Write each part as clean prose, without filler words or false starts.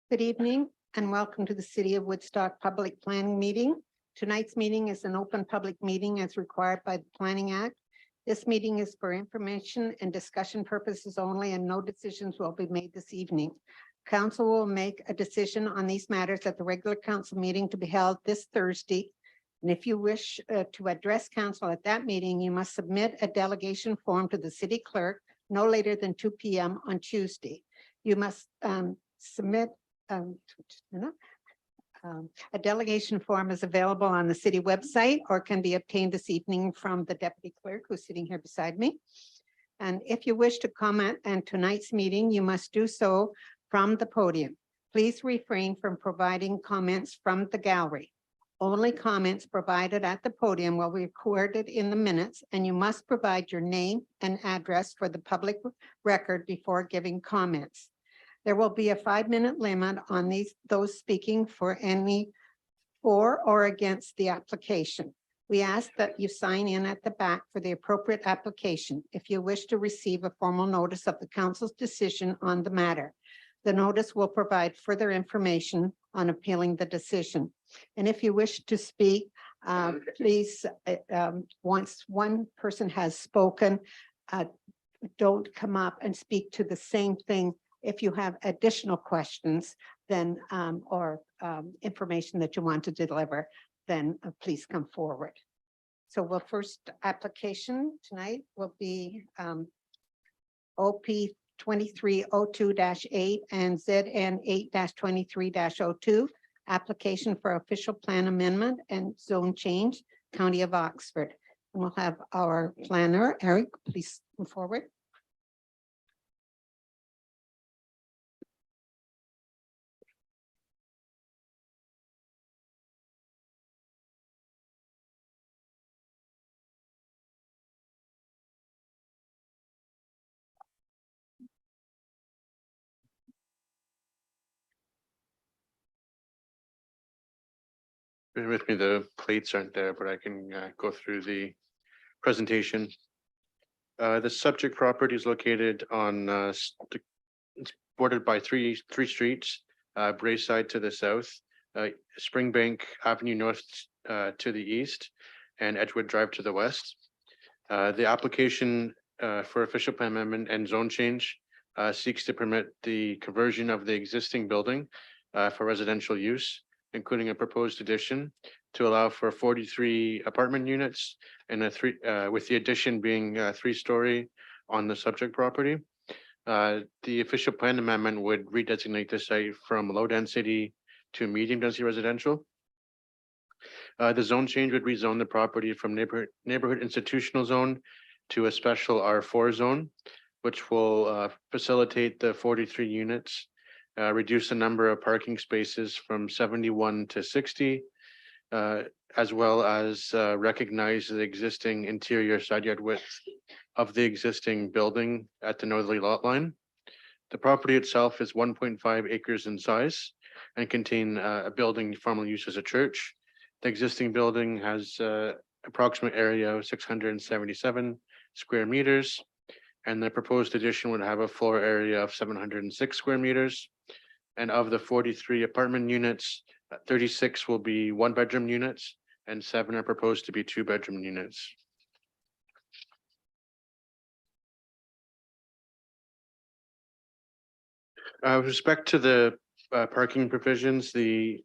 Good evening and welcome to the City of Woodstock Public Planning Meeting. Tonight's meeting is an open public meeting as required by the Planning Act. This meeting is for information and discussion purposes only, and no decisions will be made this evening. Council will make a decision on these matters at the regular council meeting to be held this Thursday. And if you wish to address council at that meeting, you must submit a delegation form to the city clerk no later than 2 p.m. on Tuesday. You must submit a delegation form is available on the city website or can be obtained this evening from the deputy clerk who's sitting here beside me. And if you wish to comment on tonight's meeting, you must do so from the podium. Please refrain from providing comments from the gallery. Only comments provided at the podium will be recorded in the minutes, and you must provide your name and address for the public record before giving comments. There will be a 5-minute limit on those speaking for or against the application. We ask that you sign in at the back for the appropriate application if you wish to receive a formal notice of the council's decision on the matter. The notice will provide further information on appealing the decision. And if you wish to speak, please, once one person has spoken, don't come up and speak to the same thing. If you have additional questions, then or information that you want to deliver, then please come forward. So we'll first application tonight will be OP 2302-8 and ZN 8-23-02, application for official plan amendment and zone change, County of Oxford. And we'll have our planner, Eric, please come forward. Bear with me, the plates aren't there, but I can go through the presentation. The subject property is located on it's bordered by three streets, Brayside to the south, Springbank Avenue North to the east, and Edgewood Drive to the west. The application for official plan amendment and zone change seeks to permit the conversion of the existing building for residential use, including a proposed addition to allow for 43 apartment units and with the addition being 3-story on the subject property. The official plan amendment would redesignate the site from low density to medium density residential. The zone change would rezone the property from neighborhood institutional zone to a special R4 zone, which will facilitate the 43 units, reduce the number of parking spaces from 71 to 60, as well as recognize the existing interior side yard width of the existing building at the northerly lot line. The property itself is 1.5 acres in size and contain a building formerly used as a church. The existing building has approximate area of 677 square meters, and the proposed addition would have a floor area of 706 square meters. And of the 43 apartment units, 36 will be 1-bedroom units and 7 are proposed to be 2-bedroom units. With respect to the parking provisions, the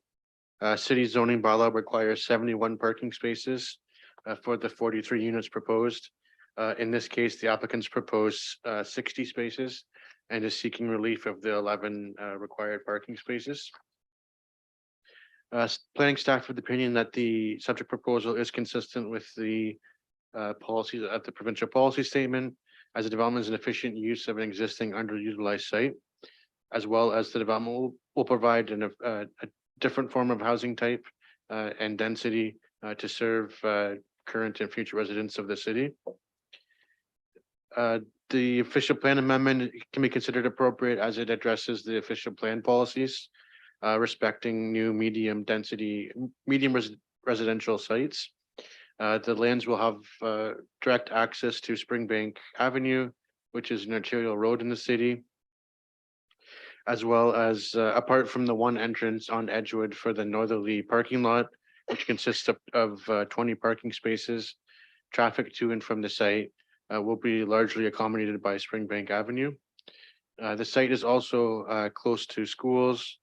city zoning bylaw requires 71 parking spaces for the 43 units proposed. In this case, the applicants propose 60 spaces and is seeking relief of the 11 required parking spaces. Planning staff of the opinion that the subject proposal is consistent with the policies at the provincial policy statement, as the development is an efficient use of an existing underutilized site, as well as the development will provide a different form of housing type and density to serve current and future residents of the city. The official plan amendment can be considered appropriate as it addresses the official plan policies respecting new medium residential sites. The lands will have direct access to Springbank Avenue, which is an arterial road in the city. as well as apart from the one entrance on Edgewood for the northerly parking lot, which consists of 20 parking spaces. Traffic to and from the site will be largely accommodated by Springbank Avenue. The site is also close to schools,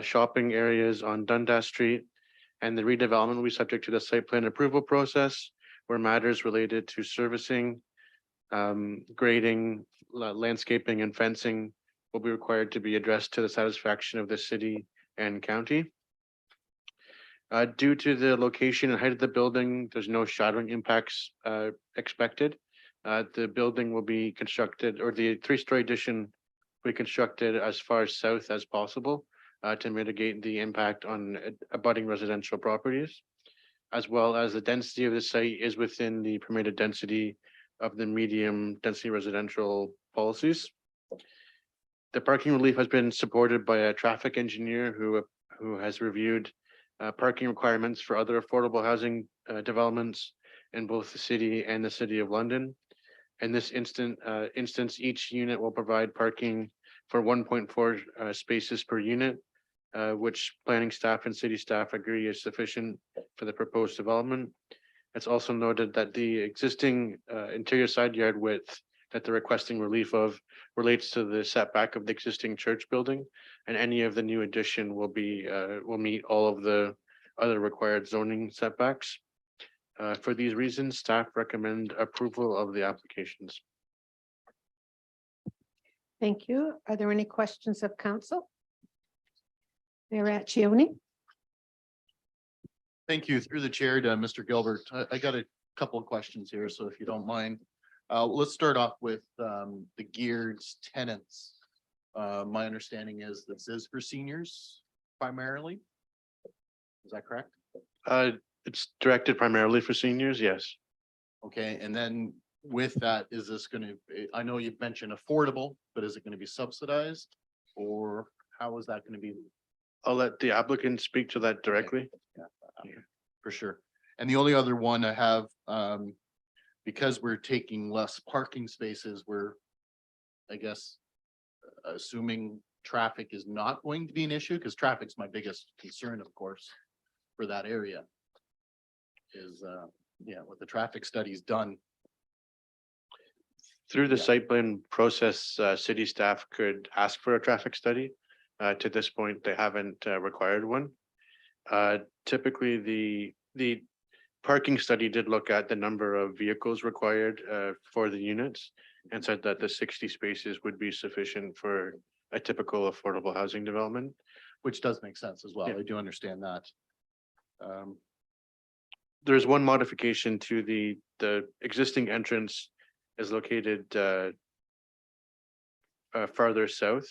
shopping areas on Dundas Street, and the redevelopment will be subject to the site plan approval process, where matters related to servicing, grading, landscaping, and fencing will be required to be addressed to the satisfaction of the city and county. Due to the location and height of the building, there's no shadowing impacts expected. The building will be constructed, or the three-story addition will be constructed as far south as possible to mitigate the impact on abutting residential properties, as well as the density of the site is within the permitted density of the medium density residential policies. The parking relief has been supported by a traffic engineer who has reviewed parking requirements for other affordable housing developments in both the city and the City of London. In this instance, each unit will provide parking for 1.4 spaces per unit, which planning staff and city staff agree is sufficient for the proposed development. It's also noted that the existing interior side yard width that they're requesting relief of relates to the setback of the existing church building, and any of the new addition will meet all of the other required zoning setbacks. For these reasons, staff recommend approval of the applications. Thank you. Are there any questions of council? Mayor Accioni? Thank you. Through the chair to Mr. Gilbert. I got a couple of questions here, so if you don't mind. Let's start off with the geared tenants. My understanding is this is for seniors primarily. Is that correct? It's directed primarily for seniors, yes. Okay, and then with that, is this going to, I know you've mentioned affordable, but is it going to be subsidized? Or how is that going to be? I'll let the applicant speak to that directly. Yeah, for sure. And the only other one I have, because we're taking less parking spaces, we're, I guess, assuming traffic is not going to be an issue, because traffic's my biggest concern, of course, for that area. Is yeah, with the traffic studies done. Through the Yeah. site plan process, city staff could ask for a traffic study. To this point, they haven't required one. Typically, the parking study did look at the number of vehicles required for the units and said that the 60 spaces would be sufficient for a typical affordable housing development. Which does make sense as well. Yeah. I do understand that. There's one modification to the existing entrance is located farther south.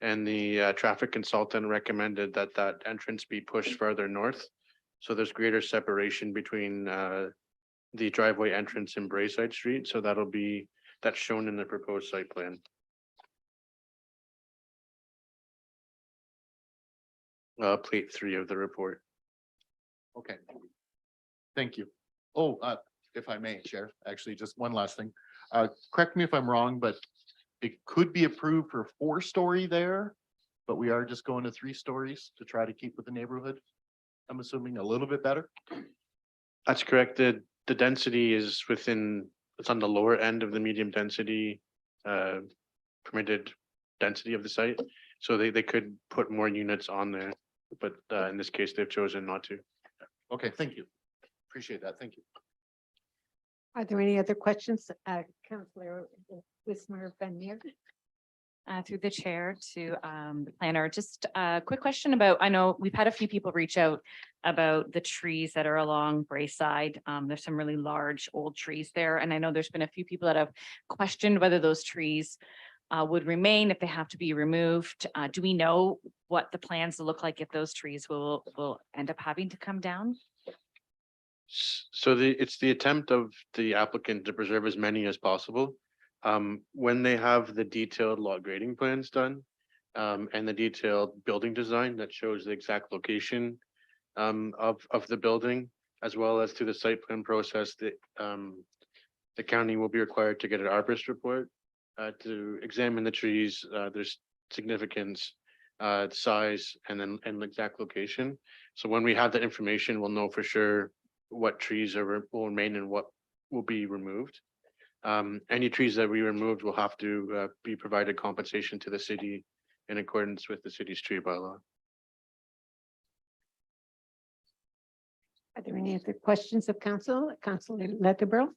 And the traffic consultant recommended that that entrance be pushed further north. So there's greater separation between the driveway entrance and Braeside Street. So that's shown in the proposed site plan. Plate 3 of the report. Okay. Thank you. Oh, if I may, Chair, actually, just one last thing. Correct me if I'm wrong, but it could be approved for 4-story there, but we are just going to 3 stories to try to keep with the neighborhood. I'm assuming a little bit better. That's correct. The density is it's on the lower end of the medium density permitted density of the site. So they could put more units on there, but in this case, they've chosen not to. Okay, thank you. Appreciate that. Thank you. Are there any other questions? Councillor Wismer Van Meer? Through the chair to the planner, just a quick question about, I know we've had a few people reach out about the trees that are along Braeside. There's some really large old trees there, and I know there's been a few people that have questioned whether those trees would remain, if they have to be removed. Do we know what the plans look like if those trees will end up having to come down? So it's the attempt of the applicant to preserve as many as possible. When they have the detailed lot grading plans done, and the detailed building design that shows the exact location of the building, as well as through the site plan process, the county will be required to get an arborist report to examine the trees. There's significance, size, and then and exact location. So when we have that information, we'll know for sure what trees will remain and what will be removed. Any trees that we removed will have to be provided compensation to the city in accordance with the city's tree bylaw. Are there any other questions of council? Councilor Leatherborough?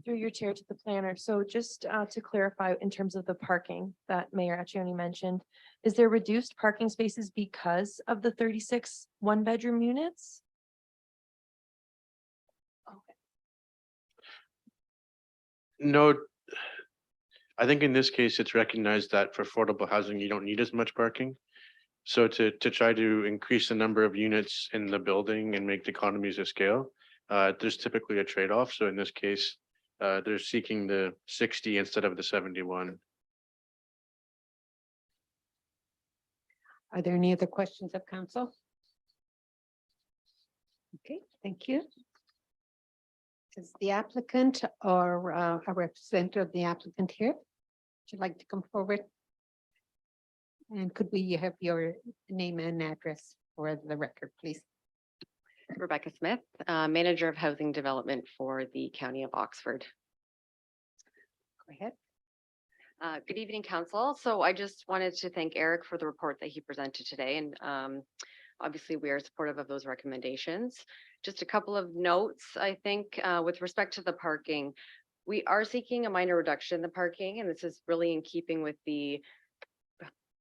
Through your chair to the planner. So just to clarify, in terms of the parking that Mayor Accioni mentioned, is there reduced parking spaces because of the 36 one-bedroom units? No, I think in this case, it's recognized that for affordable housing, you don't need as much parking. So to try to increase the number of units in the building and make the economies of scale, there's typically a trade-off. So in this case, they're seeking the 60 instead of the 71. Are there any other questions of council? Okay, thank you. Is the applicant or a representative of the applicant here? Would you like to come forward? And could we have your name and address for the record, please? Rebecca Smith, Manager of Housing Development for the County of Oxford. Go ahead. Good evening, Council. So I just wanted to thank Eric for the report that he presented today, and obviously we are supportive of those recommendations. Just a couple of notes, I think, with respect to the parking. We are seeking a minor reduction in the parking, and this is really in keeping with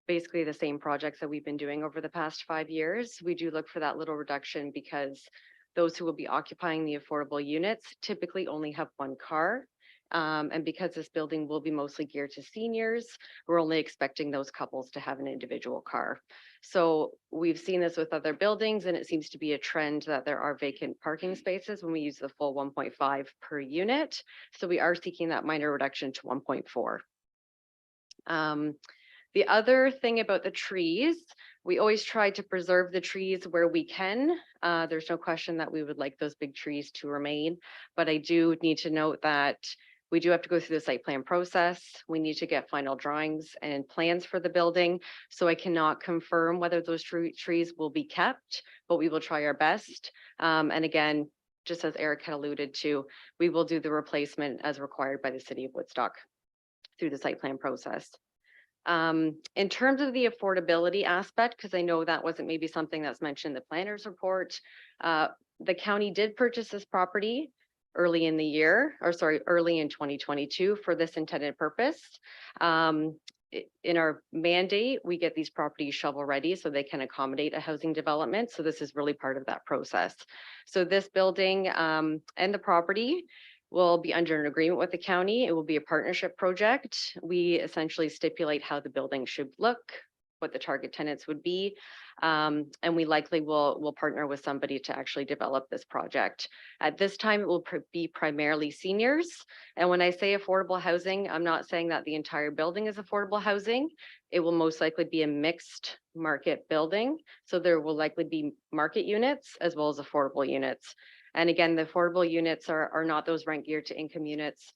basically the same projects that we've been doing over the past 5 years. We do look for that little reduction because those who will be occupying the affordable units typically only have one car. And because this building will be mostly geared to seniors, we're only expecting those couples to have an individual car. So we've seen this with other buildings, and it seems to be a trend that there are vacant parking spaces when we use the full 1.5 per unit. So we are seeking that minor reduction to 1.4. The other thing about the trees, we always try to preserve the trees where we can. There's no question that we would like those big trees to remain, but I do need to note that we do have to go through the site plan process. We need to get final drawings and plans for the building. So I cannot confirm whether those trees will be kept, but we will try our best. And again, just as Eric had alluded to, we will do the replacement as required by the city of Woodstock through the site plan process. In terms of the affordability aspect, because I know that wasn't maybe something that's mentioned in the planner's report, the county did purchase this property early in the year, or sorry, early in 2022 for this intended purpose. In our mandate, we get these properties shovel ready so they can accommodate a housing development. So this is really part of that process. So this building and the property will be under an agreement with the county. It will be a partnership project. We essentially stipulate how the building should look, what the target tenants would be. And we likely will partner with somebody to actually develop this project. At this time, it will be primarily seniors. And when I say affordable housing, I'm not saying that the entire building is affordable housing. It will most likely be a mixed market building. So there will likely be market units as well as affordable units. And again, the affordable units are not those rent geared to income units.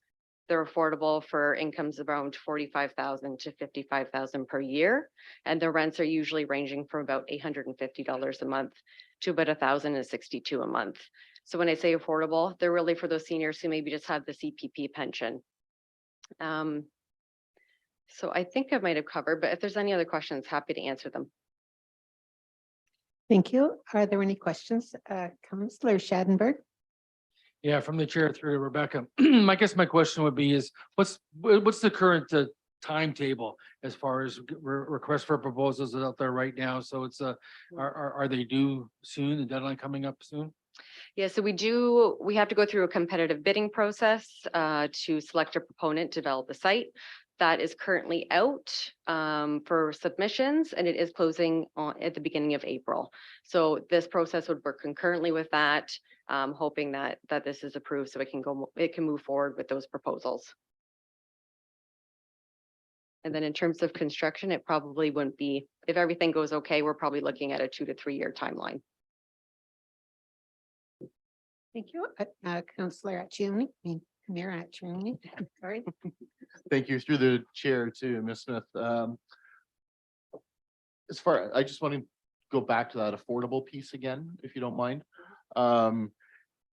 They're affordable for incomes around 45,000 to 55,000 per year. And the rents are usually ranging from about $850 a month to about $1,062 a month. So when I say affordable, they're really for those seniors who maybe just have the CPP pension. So I think I might have covered, but if there's any other questions, happy to answer them. Thank you. Are there any questions? Councillor Schadenberg? Yeah, from the chair through to Rebecca. I guess my question would be is, what's the current timetable as far as requests for proposals out there right now? So it's are they due soon? The deadline coming up soon? Yeah, so we have to go through a competitive bidding process to select a proponent to develop the site. That is currently out for submissions, and it is closing at the beginning of April. So this process would work concurrently with that, hoping that this is approved so it can move forward with those proposals. And then in terms of construction, it probably wouldn't be, if everything goes okay, we're probably looking at a 2 to 3 year timeline. Thank you. Councillor Accioni, Mayor Accioni, sorry. Thank you through the chair to Ms. Smith. as far, I just want to go back to that affordable piece again, if you don't mind.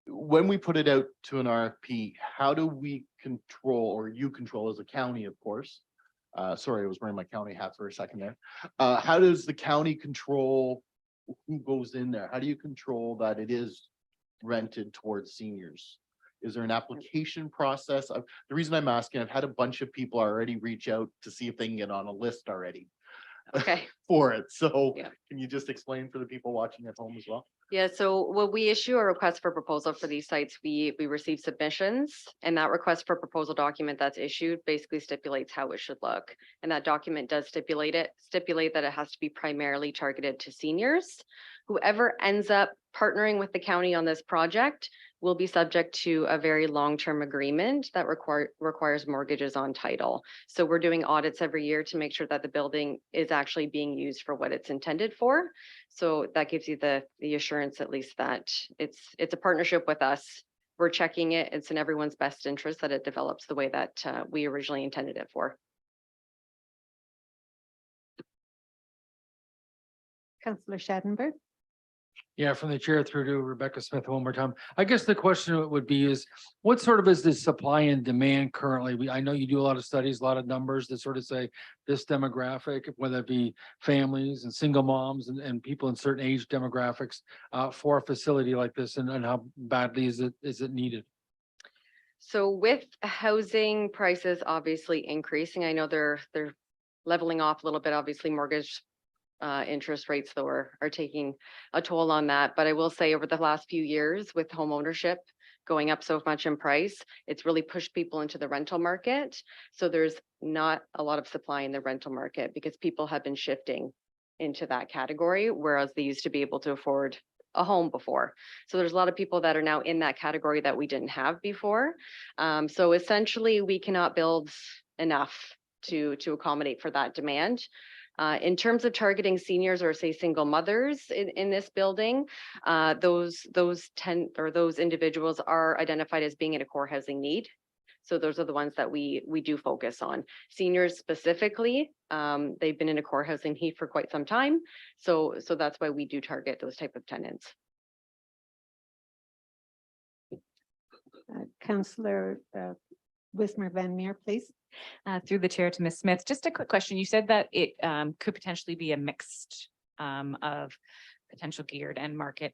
When we put it out to an RFP, how do we control, or you control as a county, of course? Sorry, I was wearing my county hat for a second there. How does the county control who goes in there? How do you control that it is rented towards seniors? Is there an application process? The reason I'm asking, I've had a bunch of people already reach out to see if they can get on a list already Okay. for it. So Yeah. can you just explain for the people watching at home as well? Yeah, so when we issue a request for proposal for these sites, we receive submissions, and that request for proposal document that's issued basically stipulates how it should look. And that document does stipulate that it has to be primarily targeted to seniors. Whoever ends up partnering with the county on this project will be subject to a very long-term agreement that requires mortgages on title. So we're doing audits every year to make sure that the building is actually being used for what it's intended for. So that gives you the assurance at least that it's a partnership with us. We're checking it. It's in everyone's best interest that it develops the way that we originally intended it for. Councillor Schadenberg. Yeah, from the chair through to Rebecca Smith one more time. I guess the question would be is, what sort of is the supply and demand currently? I know you do a lot of studies, a lot of numbers that sort of say this demographic, whether it be families and single moms and people in certain age demographics for a facility like this, and how badly is it needed? So with housing prices obviously increasing, I know they're leveling off a little bit. Obviously, mortgage interest rates though are taking a toll on that. But I will say over the last few years with home ownership going up so much in price, it's really pushed people into the rental market. So there's not a lot of supply in the rental market because people have been shifting into that category, whereas they used to be able to afford a home before. So there's a lot of people that are now in that category that we didn't have before. So essentially we cannot build enough to accommodate for that demand. In terms of targeting seniors or say single mothers in this building, those individuals are identified as being in a core housing need. So those are the ones that we do focus on. Seniors specifically, they've been in a core housing need for quite some time. So that's why we do target those type of tenants. Councillor Wismer Van Meer, please. Through the chair to Ms. Smith, just a quick question. You said that it could potentially be a mixed of potential geared end market.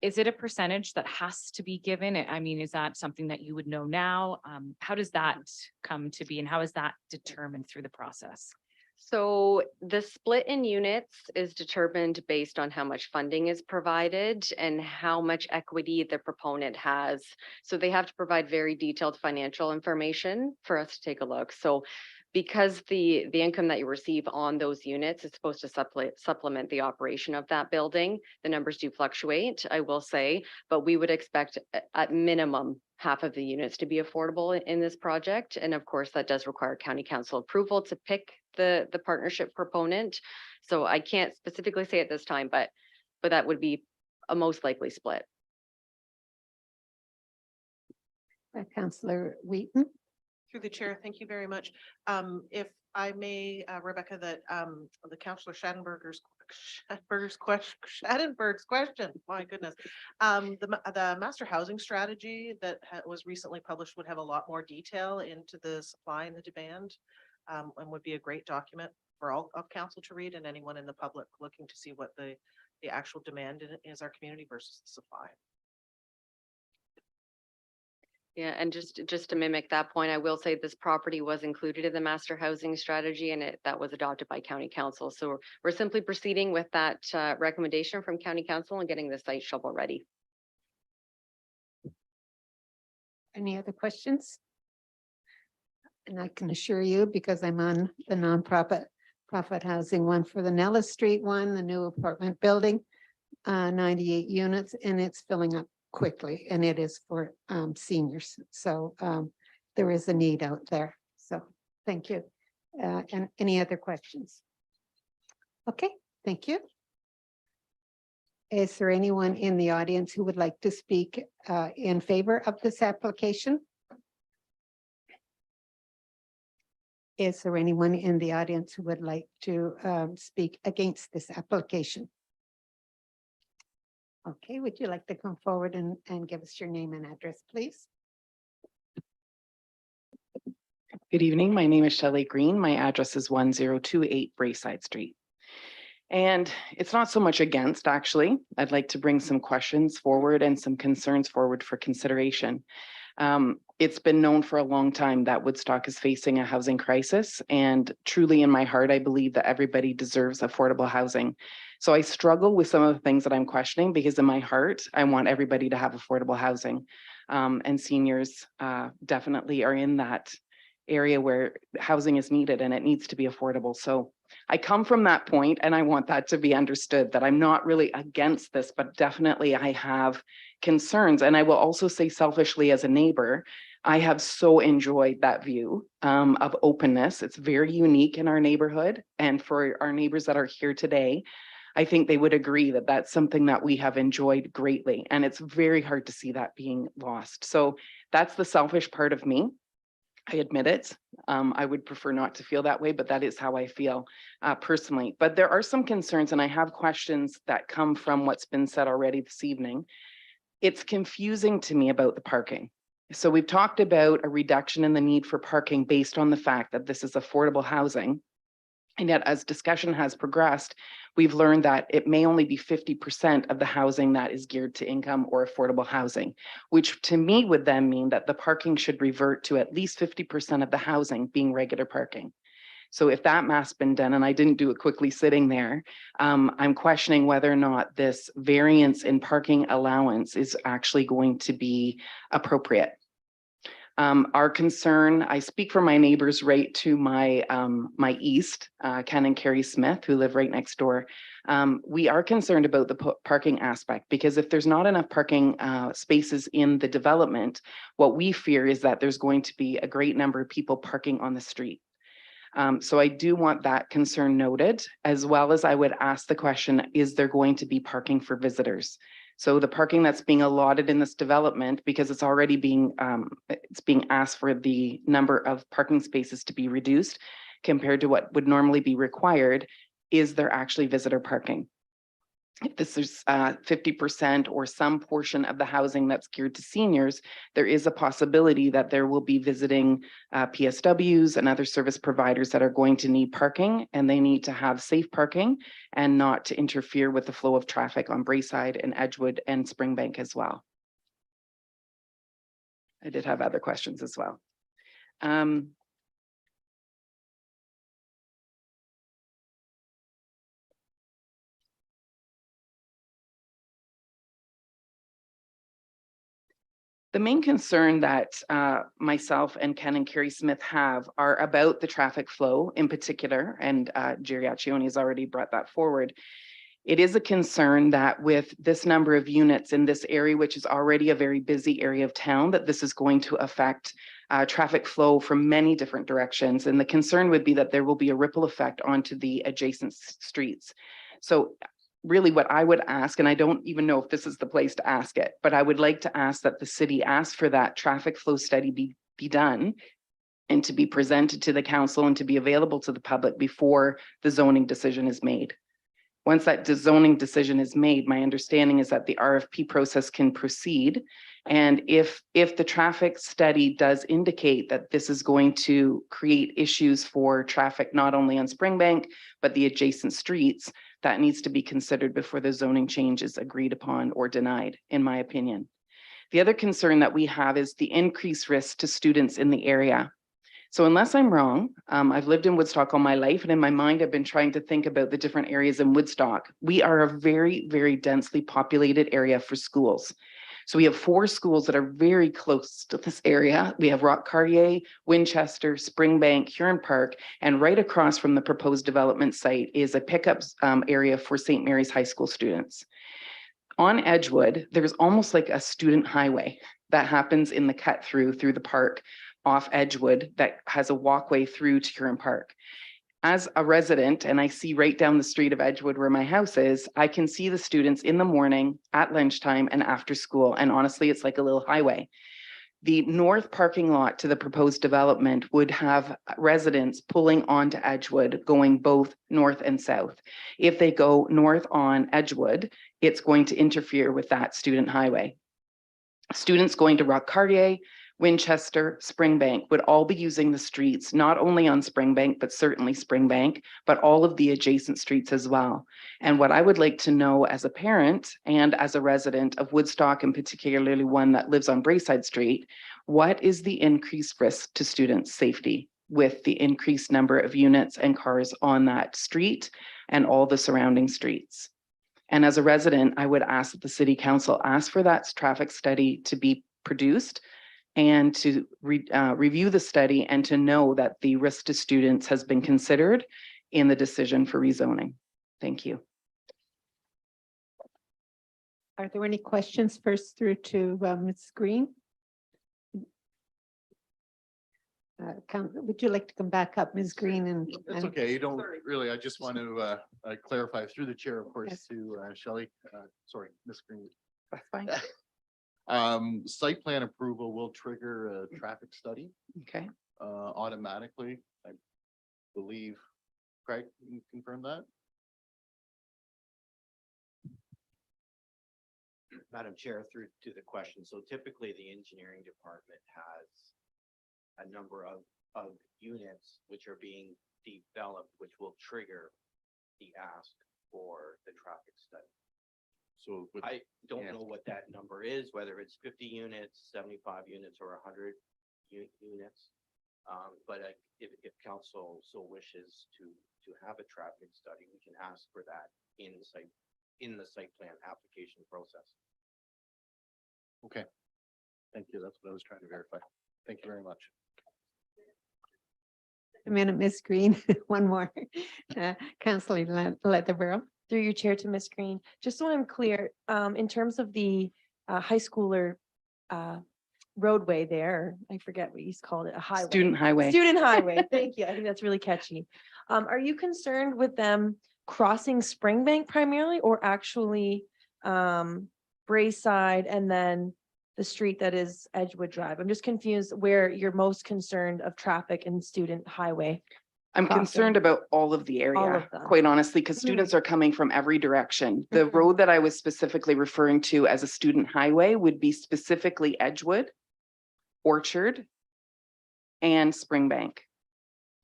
Is it a percentage that has to be given? I mean, is that something that you would know now? How does that come to be and how is that determined through the process? So the split in units is determined based on how much funding is provided and how much equity the proponent has. So they have to provide very detailed financial information for us to take a look. So because the income that you receive on those units is supposed to supplement the operation of that building, the numbers do fluctuate, I will say, but we would expect at minimum half of the units to be affordable in this project. And of course, that does require county council approval to pick the partnership proponent. So I can't specifically say at this time, but that would be a most likely split. Councillor Wheaton. Through the chair, thank you very much. If I may, Rebecca, that the Councillor Schadenberg's question, my goodness. The master housing strategy that was recently published would have a lot more detail into the supply and the demand, and would be a great document for all of council to read and anyone in the public looking to see what the actual demand is our community versus the supply. Yeah, and just to mimic that point, I will say this property was included in the master housing strategy and that was adopted by county council. So we're simply proceeding with that recommendation from county council and getting the site shovel ready. Any other questions? And I can assure you, because I'm on the profit housing one for the Nellis Street one, the new apartment building, 98 units, and it's filling up quickly, and it is for seniors. So there is a need out there. So thank you. And any other questions? Okay, thank you. Is there anyone in the audience who would like to speak in favor of this application? Is there anyone in the audience who would like to speak against this application? Okay, would you like to come forward and give us your name and address, please? Good evening. My name is Shelley Green. My address is 1028 Braeside Street. And it's not so much against, actually. I'd like to bring some questions forward and some concerns forward for consideration. It's been known for a long time that Woodstock is facing a housing crisis, and truly in my heart, I believe that everybody deserves affordable housing. So I struggle with some of the things that I'm questioning because in my heart, I want everybody to have affordable housing. And seniors definitely are in that area where housing is needed and it needs to be affordable. So I come from that point and I want that to be understood that I'm not really against this, but definitely I have concerns. And I will also say selfishly as a neighbor, I have so enjoyed that view of openness. It's very unique in our neighborhood. And for our neighbors that are here today, I think they would agree that that's something that we have enjoyed greatly. And it's very hard to see that being lost. So that's the selfish part of me. I admit it. I would prefer not to feel that way, but that is how I feel personally. But there are some concerns and I have questions that come from what's been said already this evening. It's confusing to me about the parking. So we've talked about a reduction in the need for parking based on the fact that this is affordable housing. And yet as discussion has progressed, we've learned that it may only be 50% of the housing that is geared to income or affordable housing, which to me would then mean that the parking should revert to at least 50% of the housing being regular parking. So if that math's been done, and I didn't do it quickly sitting there, I'm questioning whether or not this variance in parking allowance is actually going to be appropriate. Our concern, I speak for my neighbors right to my my east, Ken and Carrie Smith, who live right next door. We are concerned about the parking aspect because if there's not enough parking spaces in the development, what we fear is that there's going to be a great number of people parking on the street. So I do want that concern noted, as well as I would ask the question, is there going to be parking for visitors? So the parking that's being allotted in this development, because it's already being asked for the number of parking spaces to be reduced compared to what would normally be required, is there actually visitor parking? If this is 50% or some portion of the housing that's geared to seniors, there is a possibility that there will be visiting PSWs and other service providers that are going to need parking, and they need to have safe parking and not to interfere with the flow of traffic on Braeside and Edgewood and Springbank as well. I did have other questions as well. The main concern that myself and Ken and Carrie Smith have are about the traffic flow in particular, and Jerry Accioni has already brought that forward. It is a concern that with this number of units in this area, which is already a very busy area of town, that this is going to affect traffic flow from many different directions. And the concern would be that there will be a ripple effect onto the adjacent streets. So really what I would ask, and I don't even know if this is the place to ask it, but I would like to ask that the city ask for that traffic flow study be done and to be presented to the council and to be available to the public before the zoning decision is made. Once that zoning decision is made, my understanding is that the RFP process can proceed. And if the traffic study does indicate that this is going to create issues for traffic, not only on Springbank, but the adjacent streets, that needs to be considered before the zoning change is agreed upon or denied, in my opinion. The other concern that we have is the increased risk to students in the area. So unless I'm wrong, I've lived in Woodstock all my life, and in my mind, I've been trying to think about the different areas in Woodstock. We are a very, very densely populated area for schools. So we have 4 schools that are very close to this area. We have Rock Cartier, Winchester, Springbank, Huron Park, and right across from the proposed development site is a pickup area for St. Mary's High School students. On Edgewood, there's almost like a student highway that happens in the cut through the park off Edgewood that has a walkway through to Huron Park. As a resident, and I see right down the street of Edgewood where my house is, I can see the students in the morning, at lunchtime, and after school. And honestly, it's like a little highway. The north parking lot to the proposed development would have residents pulling onto Edgewood, going both north and south. If they go north on Edgewood, it's going to interfere with that student highway. Students going to Rock Cartier, Winchester, Springbank would all be using the streets, not only on Springbank, but certainly Springbank, but all of the adjacent streets as well. And what I would like to know as a parent and as a resident of Woodstock, and particularly one that lives on Brayside Street, what is the increased risk to students' safety with the increased number of units and cars on that street and all the surrounding streets? And as a resident, I would ask that the city council ask for that traffic study to be produced and to review the study and to know that the risk to students has been considered in the decision for rezoning. Thank you. Are there any questions first through to Ms. Green? Would you like to come back up, Ms. Green? And That's okay. You don't really, I just want to clarify through the chair, of Yes. course, to Shelley, sorry, Ms. Green. That's fine. Site plan approval will trigger a traffic study Okay. automatically. I believe, Craig, you confirm that? Madam Chair, through to the question. So typically the engineering department has a number of units which are being developed, which will trigger the ask for the traffic study. So with- I don't Yeah. know what that number is, whether it's 50 units, 75 units, or 100 units. But if council so wishes to have a traffic study, we can ask for that in the site plan application process. Okay. Thank you. That's what I was trying to verify. Thank you very much. a minute, Ms. Green, one more. Councillor Leatherborough. Through your chair to Ms. Green, just so I'm clear, in terms of the high schooler roadway there, I forget what he's called it, a highway. Student highway. Student highway, thank you. I think that's really catchy. Are you concerned with them crossing Springbank primarily or actually Brayside and then the street that is Edgewood Drive? I'm just confused where you're most concerned of traffic and student highway. I'm crossing. concerned about all of the area, of them. quite honestly, because Mhm. students are coming from every direction. The Mhm. road that I was specifically referring to as a student highway would be specifically Edgewood, Orchard, and Springbank.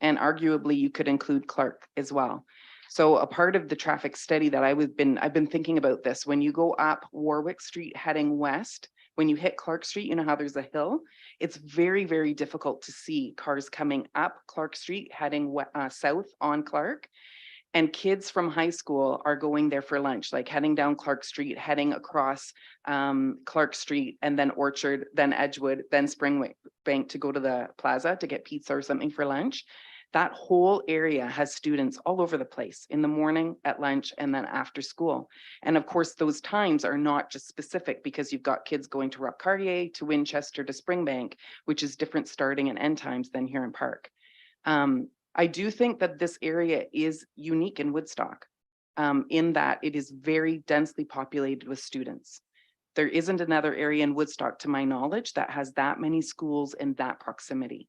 And arguably you could include Clark as well. So a part of the traffic study that I've been thinking about this, when you go up Warwick Street heading west, when you hit Clark Street, you know how there's a hill? It's very, very difficult to see cars coming up Clark Street heading south on Clark. And kids from high school are going there for lunch, like heading down Clark Street, heading across Clark Street, and then Orchard, then Edgewood, then Springbank to go to the plaza to get pizza or something for lunch. That whole area has students all over the place in the morning, at lunch, and then after school. And of course, those times are not just specific because you've got kids going to Rock Cartier, to Winchester, to Springbank, which is different starting and end times than here in Park. I do think that this area is unique in Woodstock, in that it is very densely populated with students. There isn't another area in Woodstock, to my knowledge, that has that many schools in that proximity.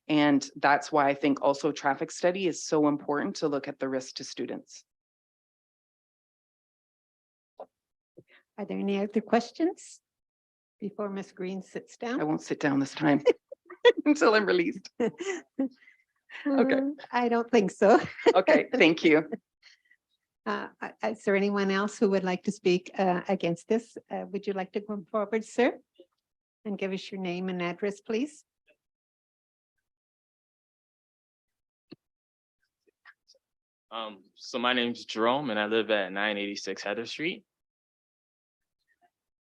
And that's why I think also traffic study is so important to look at the risk to students. Are there any other questions before Ms. Green sits I down? won't sit down this time until I'm released. Okay. I don't think so. Okay, thank you. Is there anyone else who would like to speak against this? Would you like to come forward, sir? And give us your name and address, please. So my name's Jerome and I live at 986 Heather Street.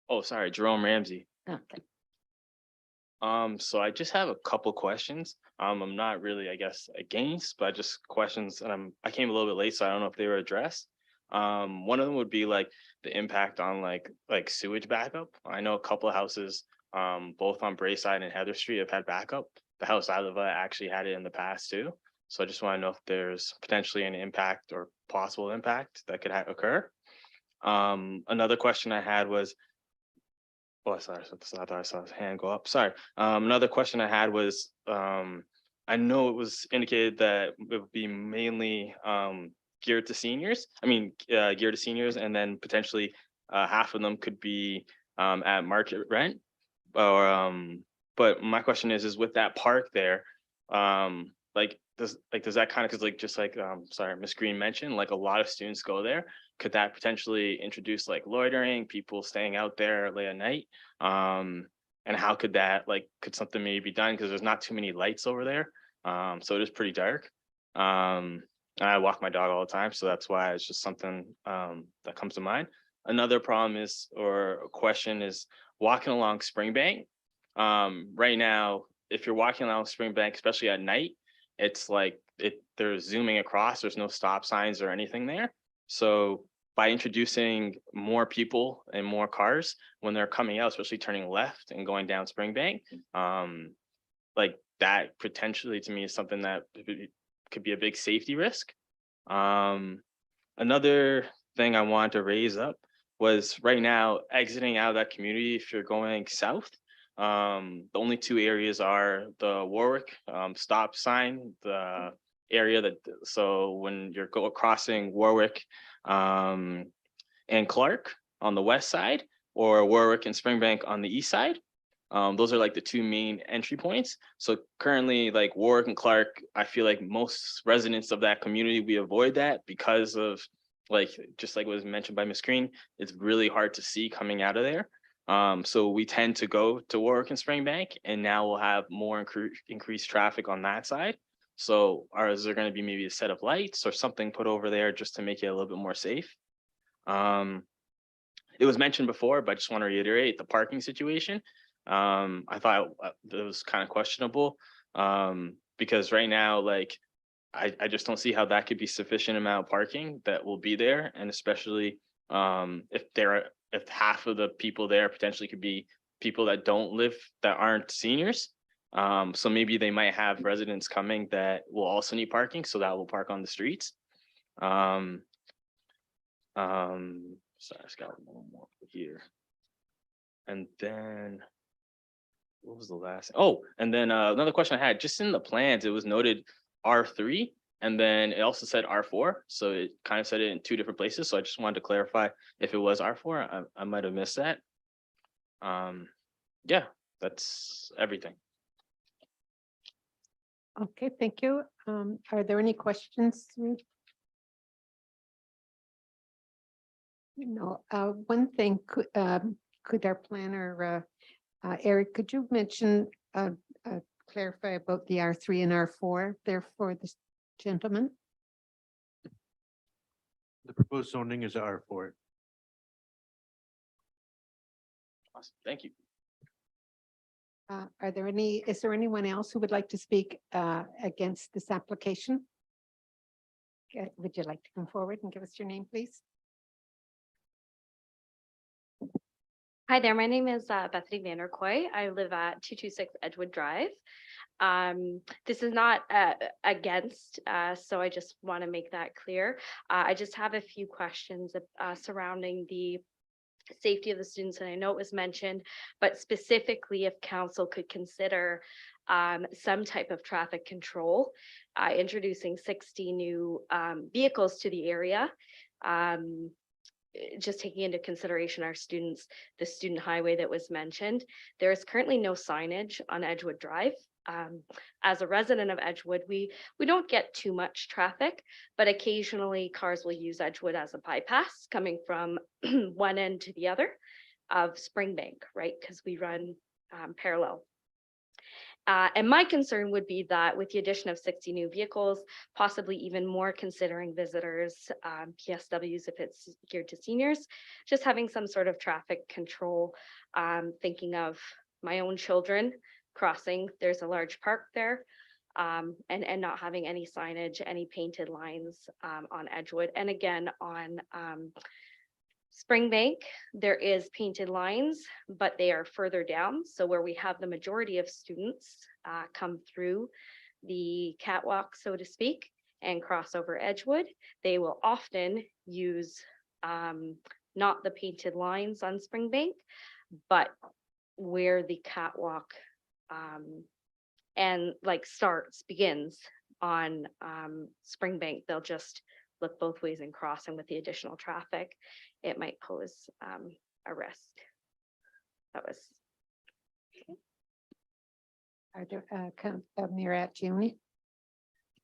Oh, sorry, Jerome Ramsey. Okay. So I just have a couple questions. I'm not really, I guess, against, but just questions, and I came a little bit late, so I don't know if they were addressed. One of them would be like the impact on like sewage backup. I know a couple of houses, both on Brayside and Heather Street have had backup. The house I live at actually had it in the past too. So I just want to know if there's potentially an impact or possible impact that could occur. Another question I had was, Oh, sorry, I thought I saw his hand go up. Sorry. Another question I had was, I know it was indicated that it would be mainly geared to seniors. I mean, geared to seniors, and then potentially half of them could be at market rent. Or but my question is with that park there, does that kind of, because like just like sorry, Miss Green mentioned, like a lot of students go there. Could that potentially introduce like loitering, people staying out there late at night? And how could that, like, could something maybe be done? Because there's not too many lights over there. So it is pretty dark. And I walk my dog all the time, so that's why it's just something that comes to mind. Another problem is, or a question is, walking along Springbank. Right now, if you're walking along Springbank, especially at night, it's like they're zooming across. There's no stop signs or anything there. So by introducing more people and more cars when they're coming out, especially turning left and going down Springbank, like that potentially to me is something that could be a big safety risk. Another thing I wanted to raise up was right now exiting out of that community, if you're going south, the only two areas are the Warwick stop sign, the area that, so when you're crossing Warwick and Clark on the west side, or Warwick and Springbank on the east side. Those are like the two main entry points. So currently, like Warwick and Clark, I feel like most residents of that community, we avoid that because of, like, just like was mentioned by Ms. Green, it's really hard to see coming out of there. So we tend to go to Warwick and Springbank, and now we'll have more increased traffic on that side. So is there going to be maybe a set of lights or something put over there just to make it a little bit more safe? It was mentioned before, but I just want to reiterate the parking situation. I thought it was kind of questionable because right now, like, I just don't see how that could be sufficient amount of parking that will be there, and especially if half of the people there potentially could be people that that aren't seniors. So maybe they might have residents coming that will also need parking, so that will park on the streets. Sorry, I just got one more here. And then what was the last? Oh, and then another question I had, just in the plans, it was noted R3, and then it also said R4. So it kind of said it in two different places. So I just wanted to clarify if it was R4. I might have missed that. Yeah, that's everything. Okay, thank you. Are there any questions? No, one thing, could our planner, Eric, could you mention, clarify about the R3 and R4 there for this gentleman? The proposed zoning is R4. Awesome. Thank you. Is there anyone else who would like to speak against this application? Okay, would you like to come forward and give us your name, please? Hi there, my name is Bethany Vanderkoy. I live at 226 Edgewood Drive. This is not against, so I just want to make that clear. I just have a few questions surrounding the safety of the students, and I know it was mentioned, but specifically if council could consider some type of traffic control, introducing 60 new vehicles to the area. Just taking into consideration our students, the student highway that was mentioned, there is currently no signage on Edgewood Drive. As a resident of Edgewood, we don't get too much traffic, but occasionally cars will use Edgewood as a bypass coming from one end to the other of Springbank, right? Because we run parallel. And my concern would be that with the addition of 60 new vehicles, possibly even more considering visitors, PSWs if it's geared to seniors, just having some sort of traffic control, thinking of my own children crossing, there's a large park there, and not having any signage, any painted lines on Edgewood. And again, on Springbank, there is painted lines, but they are further down. So where we have the majority of students come through the catwalk, so to speak, and cross over Edgewood, they will often use not the painted lines on Springbank, but where the catwalk and like begins on Springbank. They'll just look both ways and cross, and with the additional traffic, it might pose a risk. That was Are there, Mayor Atchuni?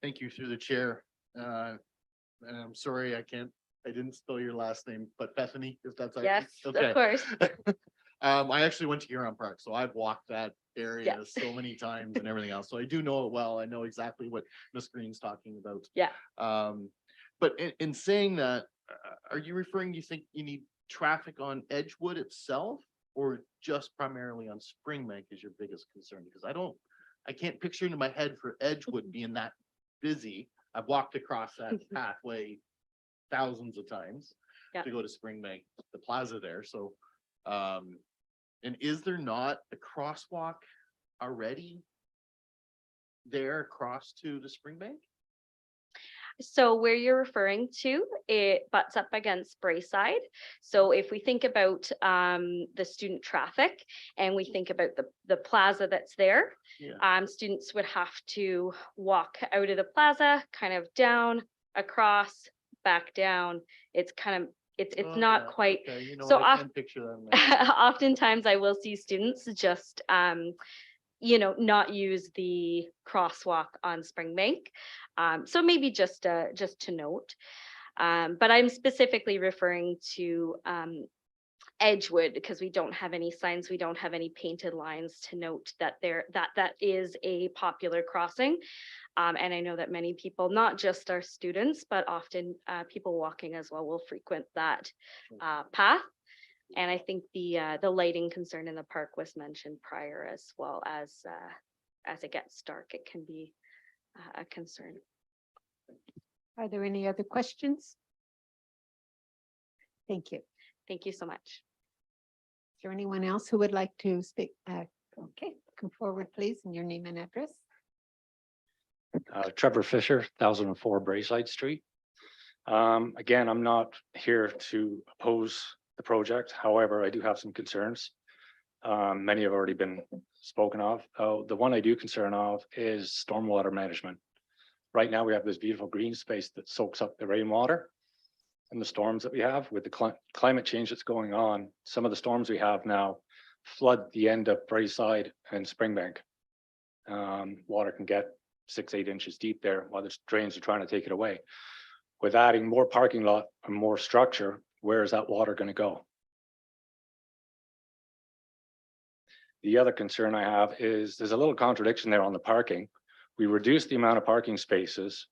Thank you through the chair. And I'm sorry, I didn't spell your last name, but Bethany, if that's. yes, Okay. of course. I actually went to Huron Park, so I've walked that area Yeah. so many times and everything else. So I do know it well. I know exactly what Ms. Green's talking about. Yeah. But in saying that, are you referring, you think you need traffic on Edgewood itself? Or just primarily on Springbank is your biggest concern? Because I can't picture into my head for Edgewood being that busy. I've walked across that pathway thousands of times Yeah. to go to Springbank, the plaza there. So, and is there not a crosswalk already there across to the Springbank? So where you're referring to, it butts up against Brayside. So if we think about the student traffic and we think about the plaza that's there, Yeah. students would have to walk out of the plaza, kind of down, across, back down. It's kind of, it's Oh, not yeah. quite, Okay, you know so what, I off- can picture that. oftentimes I will see students just not use the crosswalk on Springbank. So maybe just to note. But I'm specifically referring to Edgewood because we don't have any signs, we don't have any painted lines to note that that is a popular crossing. And I know that many people, not just our students, but often people walking as well will frequent that path. And I think the lighting concern in the park was mentioned prior as well as it gets dark, it can be a concern. Are there any other questions? Thank you. Thank you so much. Is there anyone else who would like to speak? Okay, come forward, please, and your name and address. Trevor Fisher, 1004 Brayside Street. Again, I'm not here to oppose the project. However, I do have some concerns. Many have already been spoken of. The one I do concern of is stormwater management. Right now, we have this beautiful green space that soaks up the rainwater and the storms that we have with the climate change that's going on. Some of the storms we have now flood the end of Brayside and Springbank. Water can get 6-8 inches deep there while the drains are trying to take it away. With adding more parking lot and more structure, where is that water going to go? The other concern I have is there's a little contradiction there on the parking. We reduced the amount of parking spaces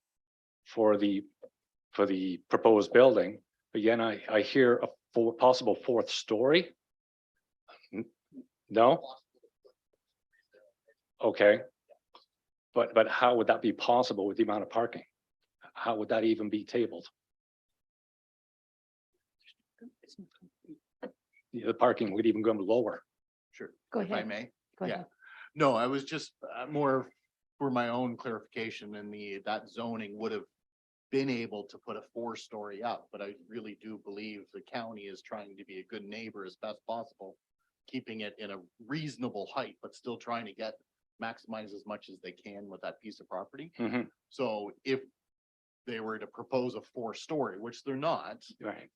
for the proposed building, but yet I hear a possible fourth story. No? Okay. But how would that be possible with the amount of parking? How would that even be tabled? The parking would even go lower. Sure. Go If I ahead. may. Go Yeah. ahead. No, I was just more for my own clarification, and that zoning would have been able to put a 4-story up, but I really do believe the county is trying to be a good neighbor as best possible, keeping it in a reasonable height, but still trying to maximize as much as they can with that piece of property. Mhm. So if they were to propose a 4-story, which they're not, Right.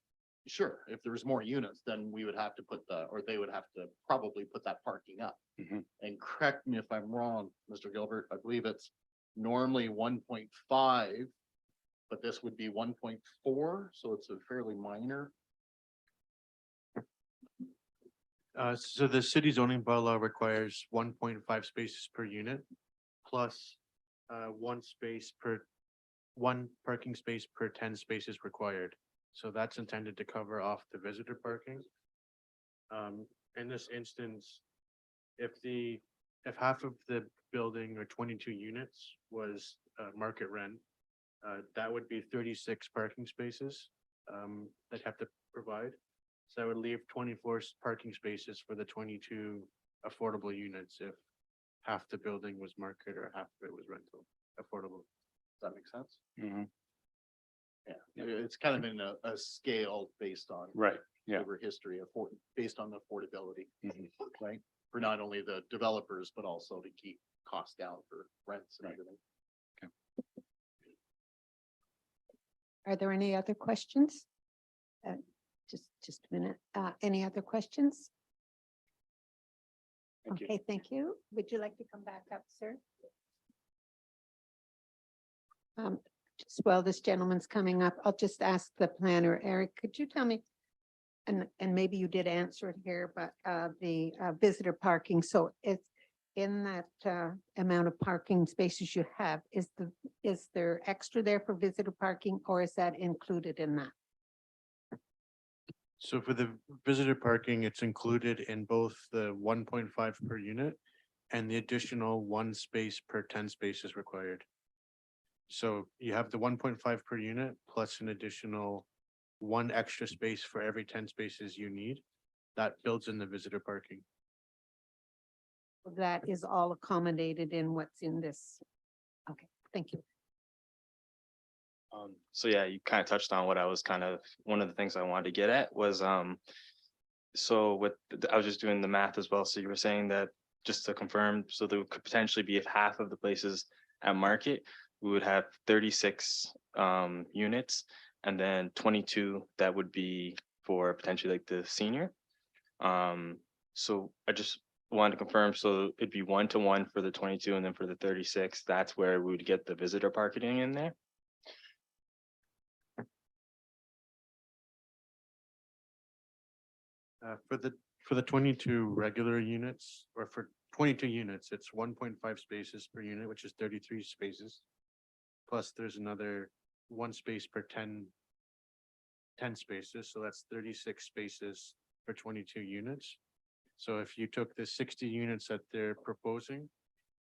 sure, if there was more units, then we would have to they would have to probably put that parking up. Mhm. And correct me if I'm wrong, Mr. Gilbert, I believe it's normally 1.5, but this would be 1.4, so it's a fairly minor. So the city zoning bylaw requires 1.5 spaces per unit plus one parking space per 10 spaces required. So that's intended to cover off the visitor parking. In this instance, if half of the building or 22 units was market rent, that would be 36 parking spaces that have to provide. So that would leave 24 parking spaces for the 22 affordable units if half the building was market or half of it was rental affordable. Does that make sense? Mhm. Yeah, it's kind of in a scale based on. Right. Yeah. over history based on the affordability, Mhm. right? For not only the developers, but also to keep costs down for rents and everything. Are there any other questions? Just a minute. Any other questions? Thank you. Okay, thank you. Would you like to come back up, sir? Just while this gentleman's coming up, I'll just ask the planner, Eric, could you tell me? And maybe you did answer it here, but the visitor parking, so it's in that amount of parking spaces you have, is there extra there for visitor parking, or is that included in that? So for the visitor parking, it's included in both the 1.5 per unit and the additional 1 space per 10 spaces required. So you have the 1.5 per unit plus an additional 1 extra space for every 10 spaces you need. That builds in the visitor parking. That is all accommodated in what's in this. Okay, thank you. So yeah, you kind of touched on what I was one of the things I wanted to get at was, so I was just doing the math as well. So you were saying that, just to confirm, so there could potentially be, if half of the places at market, we would have 36 units, and then 22 that would be for potentially like the senior. So I just wanted to confirm, so it'd be 1-to-1 for the 22, and then for the 36, that's where we would get the visitor parking in there. For the 22 regular units, or for 22 units, it's 1.5 spaces per unit, which is 33 spaces. Plus there's another 1 space per 10 spaces, so that's 36 spaces for 22 units. So if you took the 60 units that they're proposing,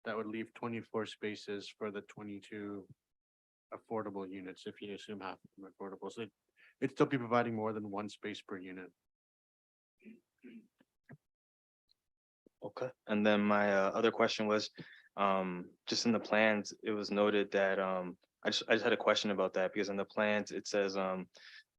that would leave 24 spaces for the 22 affordable units, if you assume half of them are affordable. So it'd still be providing more than 1 space per unit. Okay, and then my other question was, just in the plans, it was noted that, I just had a question about that, because in the plans, it says,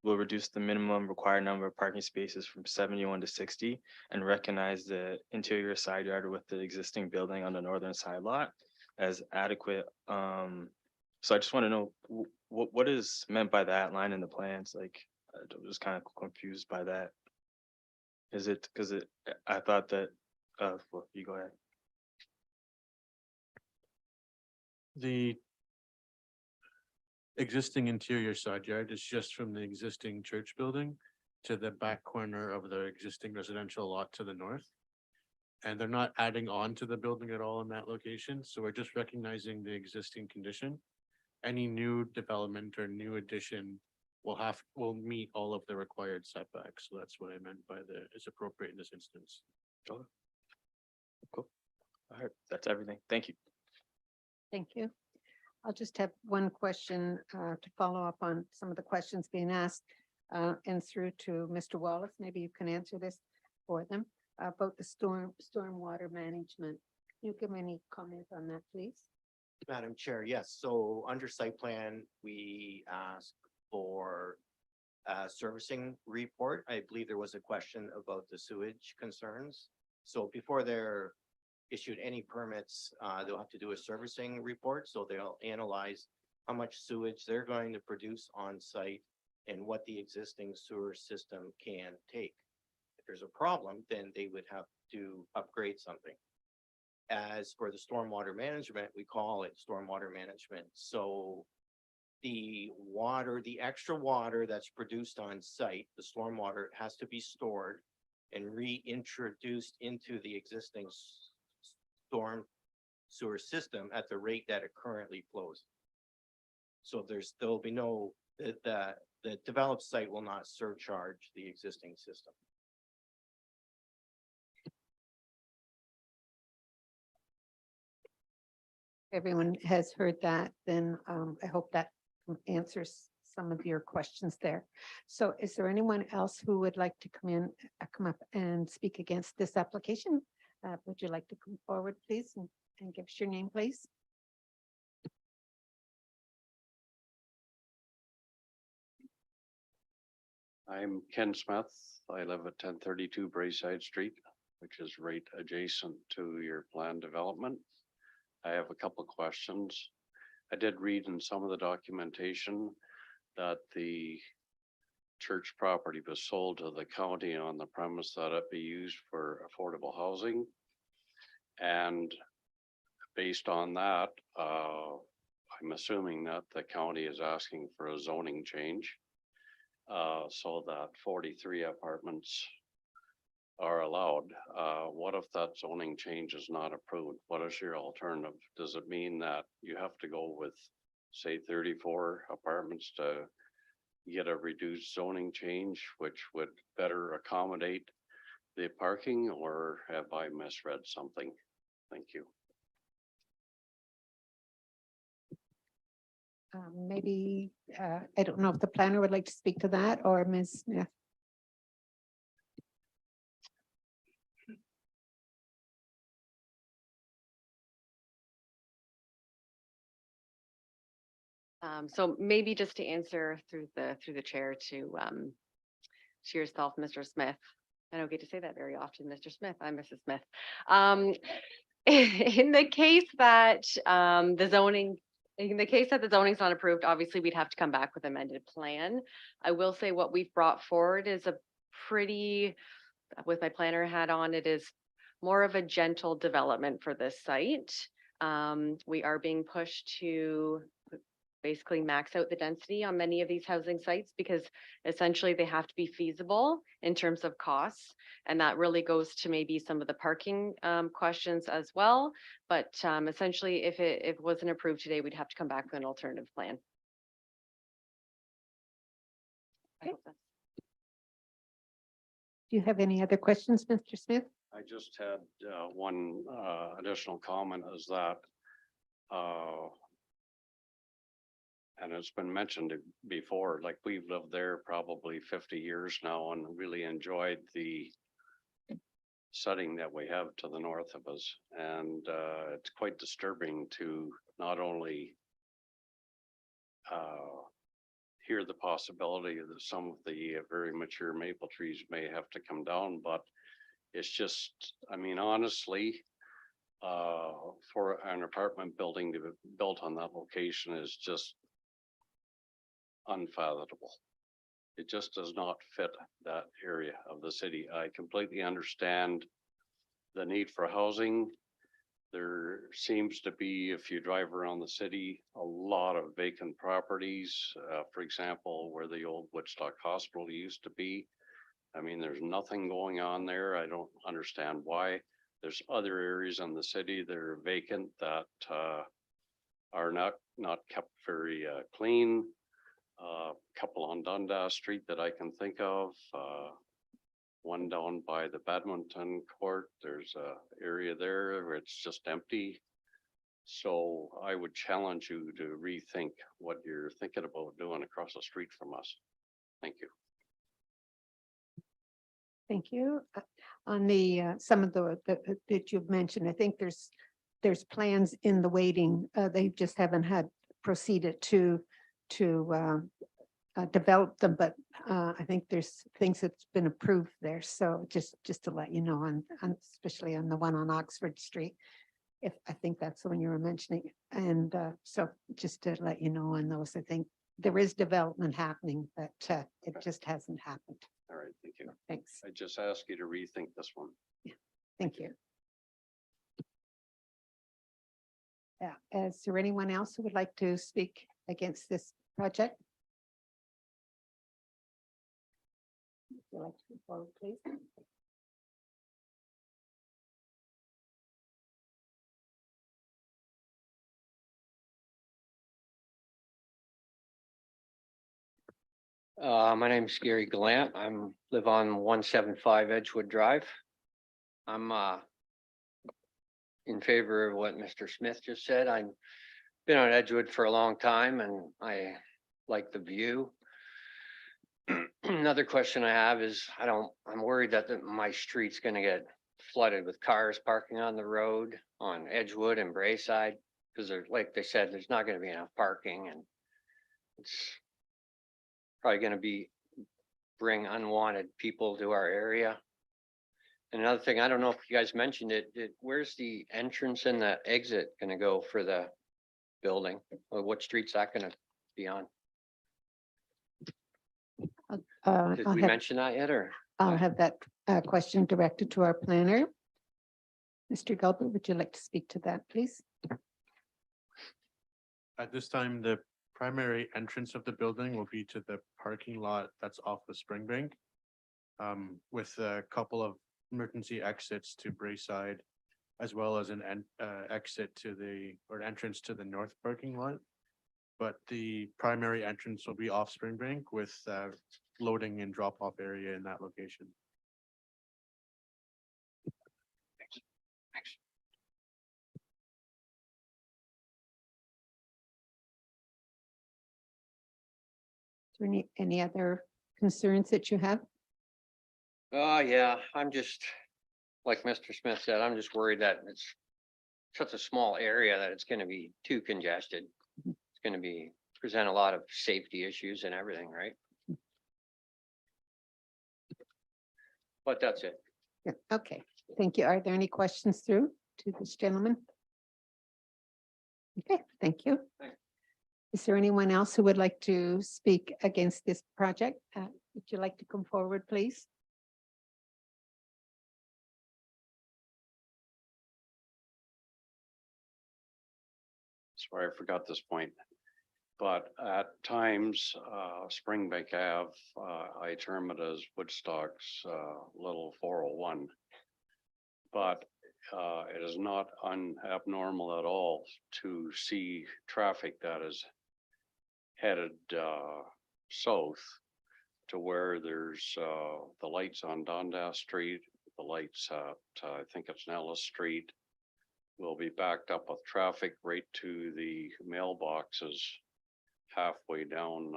will reduce the minimum required number of parking spaces from 71 to 60 and recognize the interior side yard with the existing building on the northern side lot as adequate. So I just want to know what is meant by that line in the plans? Like, I was kind of confused by that. Is it, because I thought that, well, you go ahead. The existing interior side yard is just from the existing church building to the back corner of the existing residential lot to the north. And they're not adding on to the building at all in that location, so we're just recognizing the existing condition. Any new development or new addition will meet all of the required setbacks, so that's what I meant by is appropriate in this instance. Cool. All right, that's everything. Thank you. Thank you. I'll just have one question to follow up on some of the questions being asked and through to Mr. Wallace. Maybe you can answer this for them about the stormwater management. Can you give me any comment on that, please? Madam Chair, yes. So under site plan, we asked for a servicing report. I believe there was a question about the sewage concerns. So before they're issued any permits, they'll have to do a servicing report. So they'll analyze how much sewage they're going to produce on site and what the existing sewer system can take. If there's a problem, then they would have to upgrade something. As for the stormwater management, we call it stormwater management. So the water, the extra water that's produced on site, the stormwater has to be stored and reintroduced into the existing storm sewer system at the rate that it currently flows. So there'll be no, the developed site will not surcharge the existing system. Everyone has heard that, then I hope that answers some of your questions there. So is there anyone else who would like to come up and speak against this application? Would you like to come forward, please, and give us your name, please? I'm Ken Smith. I live at 1032 Brayside Street, which is right adjacent to your planned development. I have a couple questions. I did read in some of the documentation that the church property was sold to the county on the premise that it be used for affordable housing. And based on that, I'm assuming that the county is asking for a zoning change. So that 43 apartments are allowed. What if that zoning change is not approved? What is your alternative? Does it mean that you have to go with, say, 34 apartments to get a reduced zoning change, which would better accommodate the parking, or have I misread something? Thank you. Maybe, I don't know if the planner would like to speak to that, or Ms. Smith. So maybe just to answer through the chair to yourself, Mr. Smith. I don't get to say that very often, Mr. Smith. I'm Mrs. Smith. In the case that the zoning is not approved, obviously we'd have to come back with amended plan. I will say what we've brought forward is a pretty, with my planner hat on, it is more of a gentle development for this site. We are being pushed to basically max out the density on many of these housing sites because essentially they have to be feasible in terms of costs. And that really goes to maybe some of the parking questions as well. But essentially, if it wasn't approved today, we'd have to come back with an alternative plan. I hope that's- Do you have any other questions, Mr. Smith? I just had one additional comment is that and it's been mentioned before, like we've lived there probably 50 years now and really enjoyed the setting that we have to the north of us. And it's quite disturbing to not only hear the possibility that some of the very mature maple trees may have to come down, but it's just, I mean, honestly, for an apartment building to be built on that location is just unfathomable. It just does not fit that area of the city. I completely understand the need for housing. There seems to be, if you drive around the city, a lot of vacant properties. For example, where the old Woodstock Hospital used to be. I mean, there's nothing going on there. I don't understand why. There's other areas in the city that are vacant that are not kept very clean. Couple on Dundas Street that I can think of. One down by the badminton court. There's a area there where it's just empty. So I would challenge you to rethink what you're thinking about doing across the street from us. Thank you. Thank you. On the some of the that you've mentioned, I think there's plans in the waiting. They just haven't had proceeded to develop them, but I think there's things that's been approved there. So just to let you know, on especially on the one on Oxford Street, if I think that's the one you were mentioning. And so just to let you know on those, I think there is development happening, but it just hasn't happened. All right, thank you. Thanks. I just ask you to rethink this one. Thank you. Yeah, is there anyone else who would like to speak against this project? Would you like to come forward, please? My name's Gary Gallant. Live on 175 Edgewood Drive. I'm in favor of what Mr. Smith just said. I've been on Edgewood for a long time and I like the view. Another question I have is I'm worried that my street's gonna get flooded with cars parking on the road on Edgewood and Brayside. Because like they said, there's not gonna be enough parking and it's probably going to be bring unwanted people to our area. Another thing, I don't know if you guys mentioned it, where's the entrance and the exit gonna go for the building? Or what street's that gonna be on? Did I'll we have, mention that yet, or? I'll have that question directed to our planner. Mr. Gilbert, would you like to speak to that, please? At this time, the primary entrance of the building will be to the parking lot that's off the Springbank. With a couple of emergency exits to Brayside, as well as an exit to or entrance to the north parking lot. But the primary entrance will be off Springbank with loading and drop off area in that location. Is there any other concerns that you have? Oh, yeah, I'm just, like Mr. Smith said, I'm just worried that it's such a small area that it's gonna be too congested. It's gonna present a lot of safety issues and everything, right? But that's it. Yeah, okay, thank you. Are there any questions through to this gentleman? Okay, thank you. Thanks. Is there anyone else who would like to speak against this project? Would you like to come forward, please? Sorry, I forgot this point. But at times, Springbank Ave, I term it as Woodstock's little 401. But it is not abnormal at all to see traffic that is headed south to where there's the lights on Dundas Street, the lights at I think it's Nellis Street will be backed up with traffic right to the mailboxes halfway down.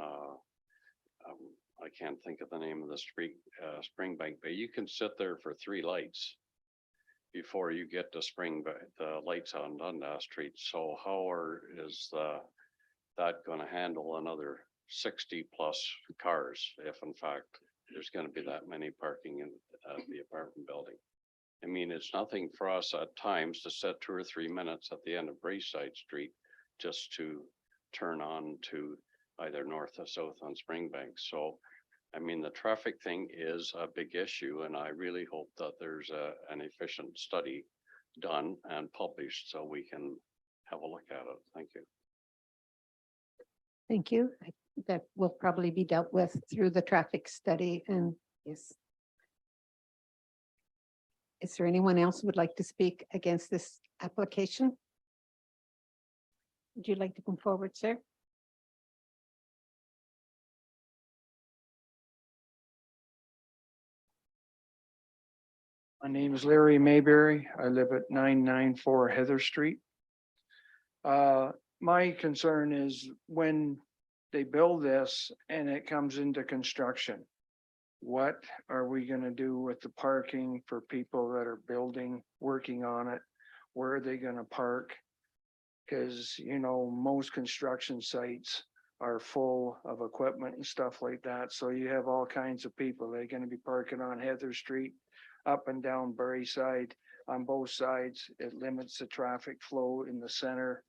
I can't think of the name of the street, Springbank, but you can sit there for 3 lights before you get to the lights on Dundas Street. So is that going to handle another 60 plus cars if in fact there's going to be that many parking in the apartment building? I mean, it's nothing for us at times to sit 2 or 3 minutes at the end of Brayside Street just to turn on to either north or south on Springbank. So, I mean, the traffic thing is a big issue, and I really hope that there's an efficient study done and published so we can have a look at it. Thank you. Thank you. That will probably be dealt with through the traffic study and yes. Is there anyone else who would like to speak against this application? Would you like to come forward, sir? My name is Larry Mayberry. I live at 994 Heather Street. My concern is when they build this and it comes into construction, what are we gonna do with the parking for people that are working on it? Where are they gonna park? Because, you know, most construction sites are full of equipment and stuff like that. So you have all kinds of people. They're gonna be parking on Heather Street, up and down Brayside, on both sides. It limits the traffic flow in the center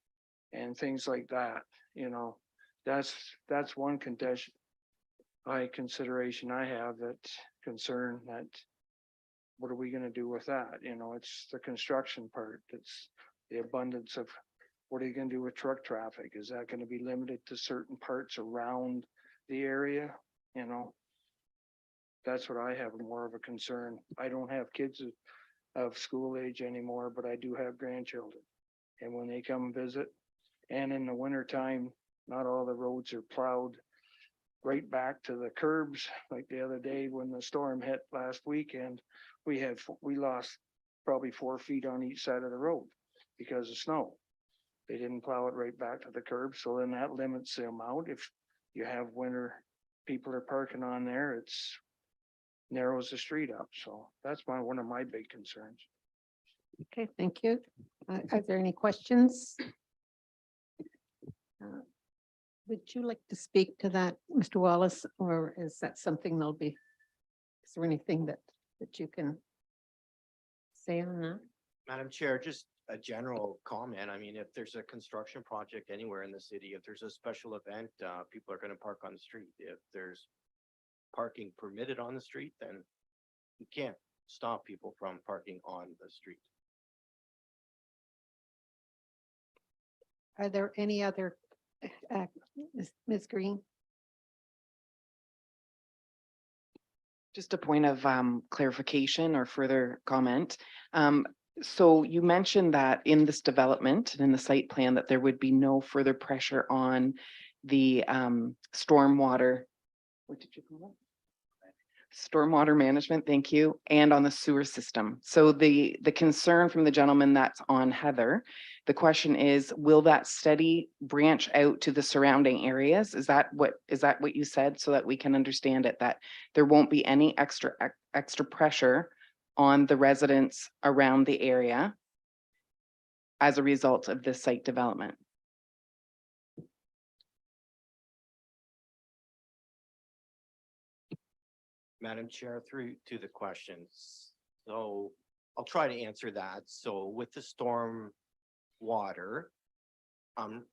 and things like that, you know. That's one consideration I have, that concern, that what are we gonna do with that? You know, it's the construction part. It's the abundance of, what are you gonna do with truck traffic? Is that gonna be limited to certain parts around the area? You know, that's what I have more of a concern. I don't have kids of school age anymore, but I do have grandchildren. And when they come visit, and in the winter time, not all the roads are plowed right back to the curbs. Like the other day when the storm hit last weekend, we lost probably 4 feet on each side of the road because of snow. They didn't plow it right back to the curb. So then that limits the amount. If you have winter, people are parking on there, it's narrows the street up. So that's one of my big concerns. Okay, thank you. Are there any questions? Would you like to speak to that, Mr. Wallace, or is that something that'll be Is there anything that you can say on that? Madam Chair, just a general comment. I mean, if there's a construction project anywhere in the city, if there's a special event, people are gonna park on the street. If there's parking permitted on the street, then you can't stop people from parking on the street. Are there any other, Ms. Green? Just a point of clarification or further comment. So you mentioned that in this development and in the site plan that there would be no further pressure on the stormwater. What did you call it? Stormwater management, thank you, and on the sewer system. So the concern from the gentleman that's on Heather, the question is, will that study branch out to the surrounding areas? Is that what you said, so that we can understand it, that there won't be any extra pressure on the residents around the area as a result of this site development? Madam Chair, through to the questions. So I'll try to answer that. So with the storm water,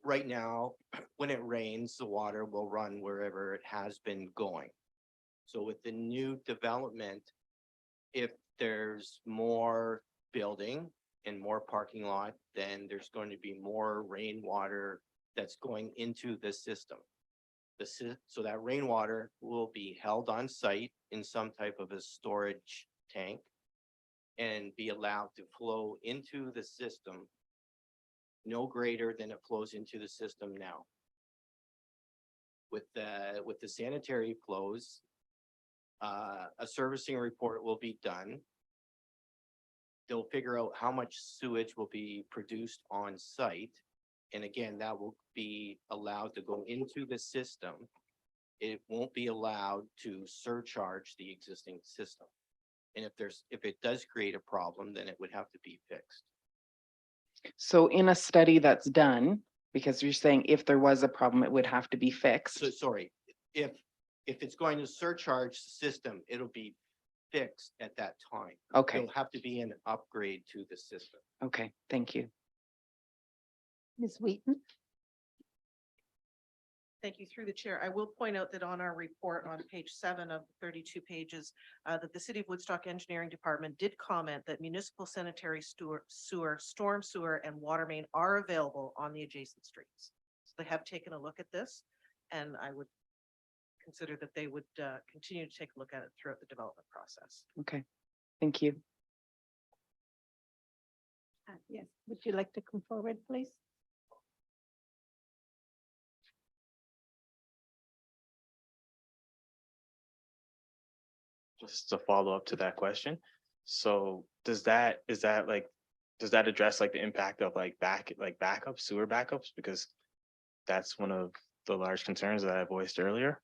right now, when it rains, the water will run wherever it has been going. So with the new development, if there's more building and more parking lot, then there's going to be more rainwater that's going into the system. So that rainwater will be held on site in some type of a storage tank and be allowed to flow into the system no greater than it flows into the system now. With the sanitary flows, a servicing report will be done. They'll figure out how much sewage will be produced on site. And again, that will be allowed to go into the system. It won't be allowed to surcharge the existing system. And if it does create a problem, then it would have to be fixed. So in a study that's done, because you're saying if there was a problem, it would have to be fixed. So sorry, if it's going to surcharge the system, it'll be fixed at that time. Okay, It'll have to be an upgrade to the system. okay, thank you. Ms. Wheaton? Thank you. Through the chair, I will point out that on our report on page 7 of 32 pages, that the City of Woodstock Engineering Department did comment that municipal sanitary sewer, storm sewer, and water main are available on the adjacent streets. So they have taken a look at this, and I would consider that they would continue to take a look at it throughout the development process. Okay, thank you. Yes, would you like to come forward, please? Just to follow up to that question. So does that address like the impact of like backup sewer backups? Because that's one of the large concerns that I voiced earlier.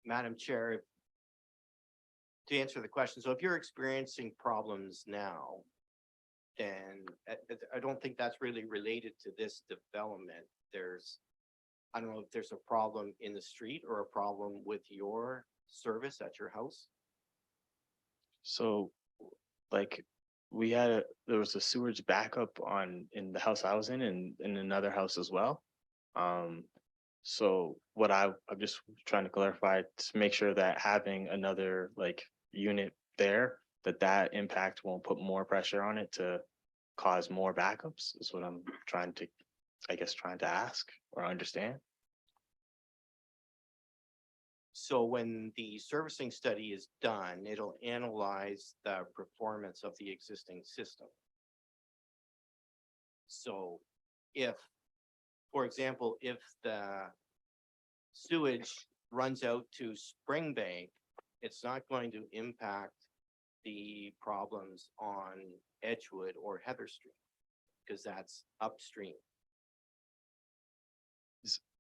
Madam Chair, to answer the question, so if you're experiencing problems now, then I don't think that's really related to this development. I don't know if there's a problem in the street or a problem with your service at your house. So like there was a sewage backup in the house I was in and in another house as well. So what I'm just trying to clarify to make sure that having another like unit there, that impact won't put more pressure on it to cause more backups is what I'm trying to ask or understand. So when the servicing study is done, it'll analyze the performance of the existing system. So for example, if the sewage runs out to Springbank, it's not going to impact the problems on Edgewood or Heather Street because that's upstream.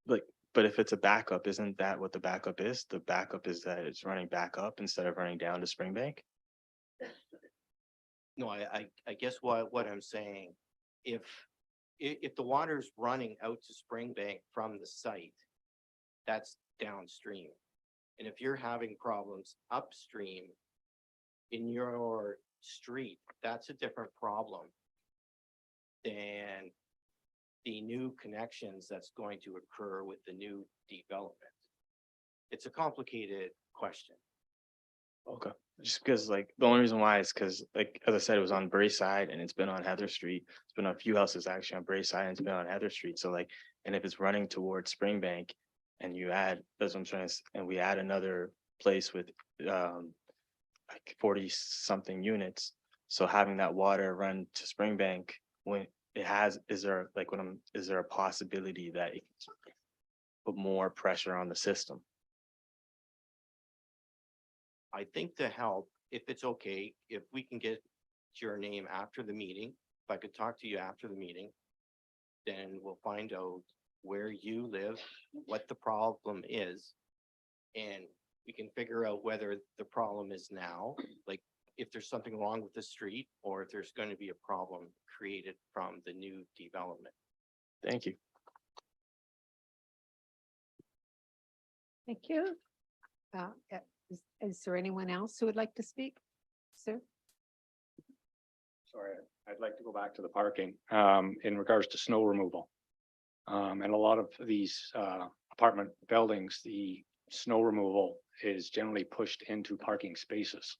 But if it's a backup, isn't that what the backup is? The backup is that it's running back up instead of running down to Springbank? No, I guess what I'm saying, if the water's running out to Springbank from the site, that's downstream. And if you're having problems upstream in your street, that's a different problem than the new connections that's going to occur with the new development. It's a complicated question. Okay, just because like the only reason why is because like, as I said, it was on Brayside and it's been on Heather Street. It's been on a few houses actually on Brayside and it's been on Heather Street. So like, and if it's running towards Springbank and you add, that's what I'm trying to, and we add another place with like 40 something units. So having that water run to Springbank when it has, is there like is there a possibility that it can put more pressure on the system? I think to help, if it's okay, if we can get your name after the meeting, if I could talk to you after the meeting, then we'll find out where you live, what the problem is, and we can figure out whether the problem is now, like if there's something wrong with the street, or if there's going to be a problem created from the new development. Thank you. Thank you. Is there anyone else who would like to speak? Sir? Sorry, I'd like to go back to the parking, in regards to snow removal. And a lot of these, apartment buildings, the snow removal is generally pushed into parking spaces,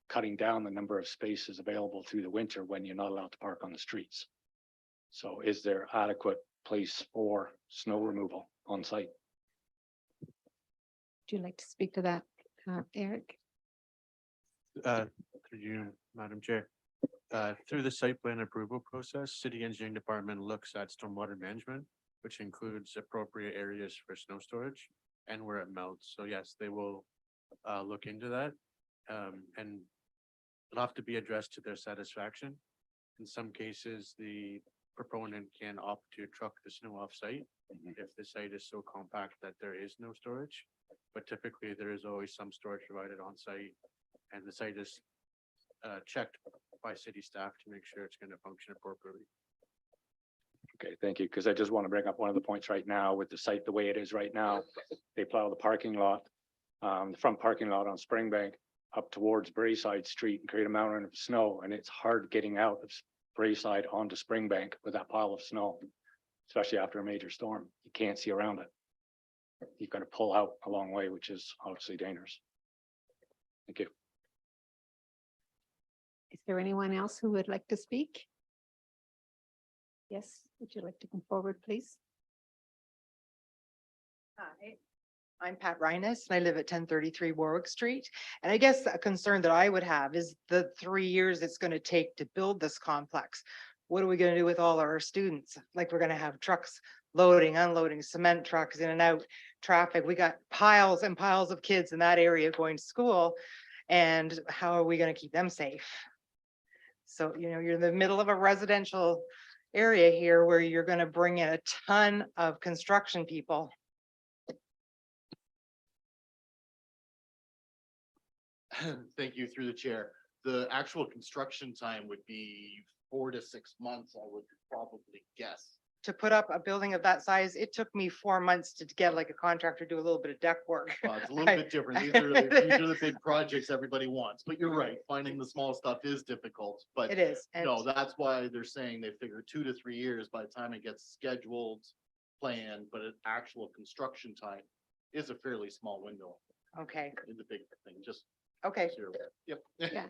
cutting down the number of spaces available through the winter when you're not allowed to park on the streets. So is there adequate place for snow removal on site? Would you like to speak to that, Eric? Through you, Madam Chair. Through the site plan approval process, City Engineering Department looks at stormwater management, which includes appropriate areas for snow storage and where it melts. So yes, they will look into that. And it'll have to be addressed to their satisfaction. In some cases, the proponent can opt to truck the snow off site if the site is so compact that there is no storage. But typically there is always some storage provided on site, and the site is checked by city staff to make sure it's going to function appropriately. Okay, thank you, because I just want to bring up one of the points right now with the site the way it is right now. They plow the parking lot, the front parking lot on Springbank up towards Brayside Street and create a mountain of snow, and it's hard getting out of Brayside onto Springbank with that pile of snow, especially after a major storm. You can't see around it. You've got to pull out a long way, which is obviously dangerous. Thank you. Is there anyone else who would like to speak? Yes, would you like to come forward, please? Hi, I'm Pat Rhinus and I live at 1033 Warwick Street. And I guess a concern that I would have is the 3 years it's going to take to build this complex. What are we going to do with all our students? Like, we're going to have trucks loading, unloading, cement trucks in and out, traffic. We got piles and piles of kids in that area going to school. And how are we going to keep them safe? So, you know, you're in the middle of a residential area here where you're going to bring in a ton of construction people. Thank you, through the chair. The actual construction time would be 4 to 6 months, I would probably guess. To put up a building of that size, it took me 4 months to get like a contractor to do a little bit of deck work. It's a little bit different. These are the big projects everybody wants, but you're right, finding the small stuff is difficult, but It is. no, that's why they're saying they figure 2 to 3 years by the time it gets scheduled, planned, but an actual construction time is a fairly small window Okay, in the big thing, just. okay. so you're aware. Yep. Yeah.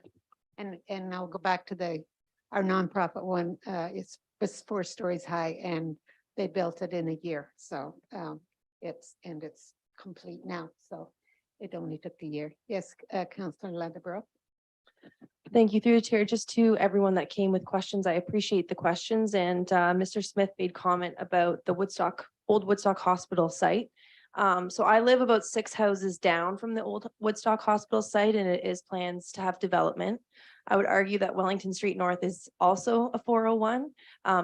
And I'll go back to our nonprofit one. It was 4 stories high and they built it in a year. So it's complete now. So it only took a year. Yes, Councillor Landabro. Thank you, through the chair. Just to everyone that came with questions, I appreciate the questions. And Mr. Smith made comment about the old Woodstock Hospital site. So I live about 6 houses down from the old Woodstock Hospital site, and it is plans to have development. I would argue that Wellington Street North is also a 401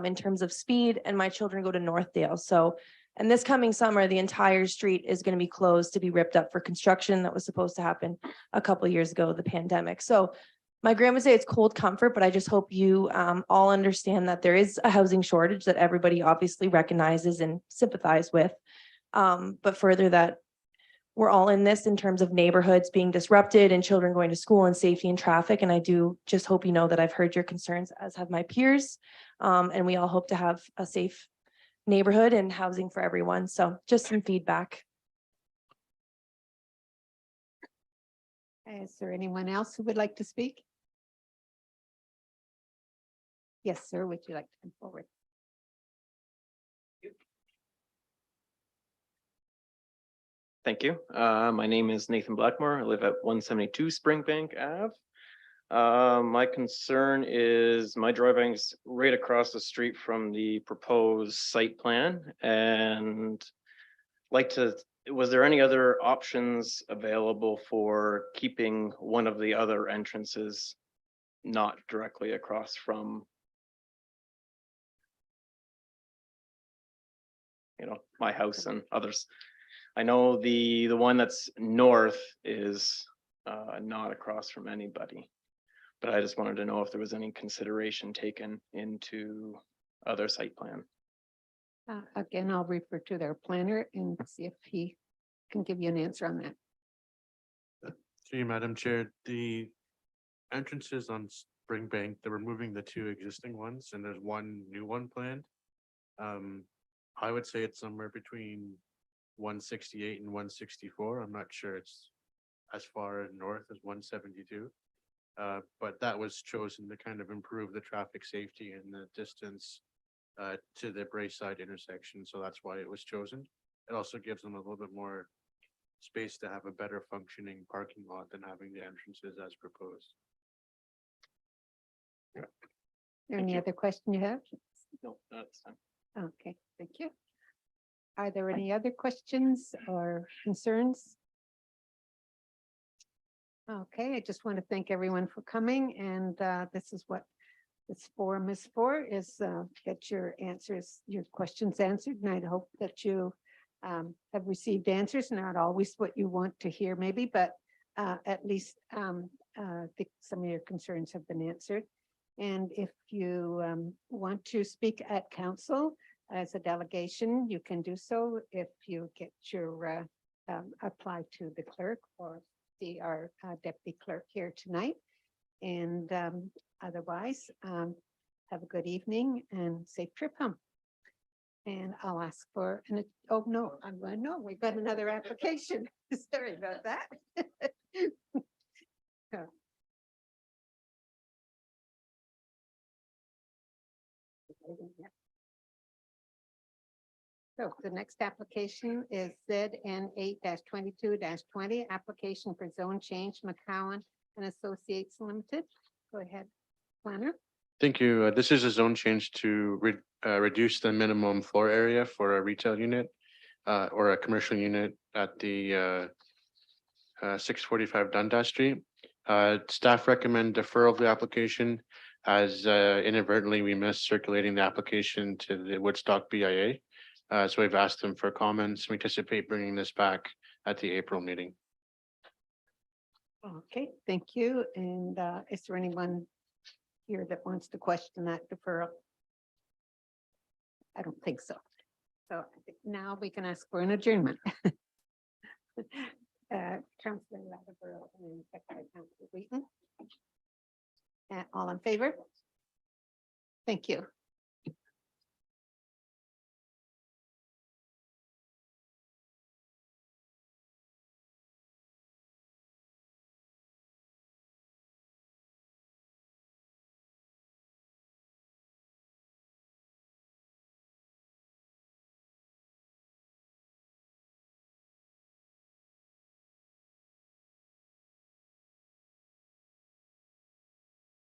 in terms of speed, and my children go to Northdale. So, and this coming summer, the entire street is going to be closed to be ripped up for construction that was supposed to happen a couple of years ago, the pandemic. So my grandma would say it's cold comfort, but I just hope you all understand that there is a housing shortage that everybody obviously recognizes and sympathize with. But further that we're all in this in terms of neighborhoods being disrupted and children going to school and safety and traffic. And I do just hope you know that I've heard your concerns, as have my peers. And we all hope to have a safe neighborhood and housing for everyone. So just some feedback. Is there anyone else who would like to speak? Yes, sir. Would you like to come forward? Thank you. My name is Nathan Blackmore. I live at 172 Springbank Ave. My concern is my driving's right across the street from the proposed site plan and was there any other options available for keeping one of the other entrances not directly across from my house and others? I know the one that's north is not across from anybody, but I just wanted to know if there was any consideration taken into other site plan. Again, I'll refer to their planner and see if he can give you an answer on that. To you, Madam Chair, the entrances on Springbank, they're removing the two existing ones and there's one new one planned. I would say it's somewhere between 168 and 164. I'm not sure it's as far north as 172. But that was chosen to kind of improve the traffic safety and the distance to the Braeside intersection. So that's why it was chosen. It also gives them a little bit more space to have a better functioning parking lot than having the entrances as proposed. Any other question you have? No, that's fine. Okay, thank you. Are there any other questions or concerns? Okay, I just want to thank everyone for coming, and this is what this forum is for, is get your answers, your questions answered, and I hope that you have received answers, not always what you want to hear maybe, but at least think some of your concerns have been answered. And if you want to speak at council as a delegation, you can do so if you get your apply to the clerk or see our deputy clerk here tonight. And otherwise, have a good evening and safe trip home. And I'll ask for an, oh no, no, we've got another application. Sorry about that. So the next application is ZN 8-22-20, application for zone change, McCowan and Associates Limited. Go ahead, planner. Thank you. This is a zone change to reduce the minimum floor area for a retail unit or a commercial unit at the 645 Dundas Street. Staff recommend deferral of the application as inadvertently we missed circulating the application to the Woodstock BIA. So we've asked them for comments. We anticipate bringing this back at the April meeting. Okay, thank you. And is there anyone here that wants to question that deferral? I don't think so. So I think now we can ask for an adjournment. Councilor Lattimore and then second by Councilor Wheaton. All in favor? Thank you.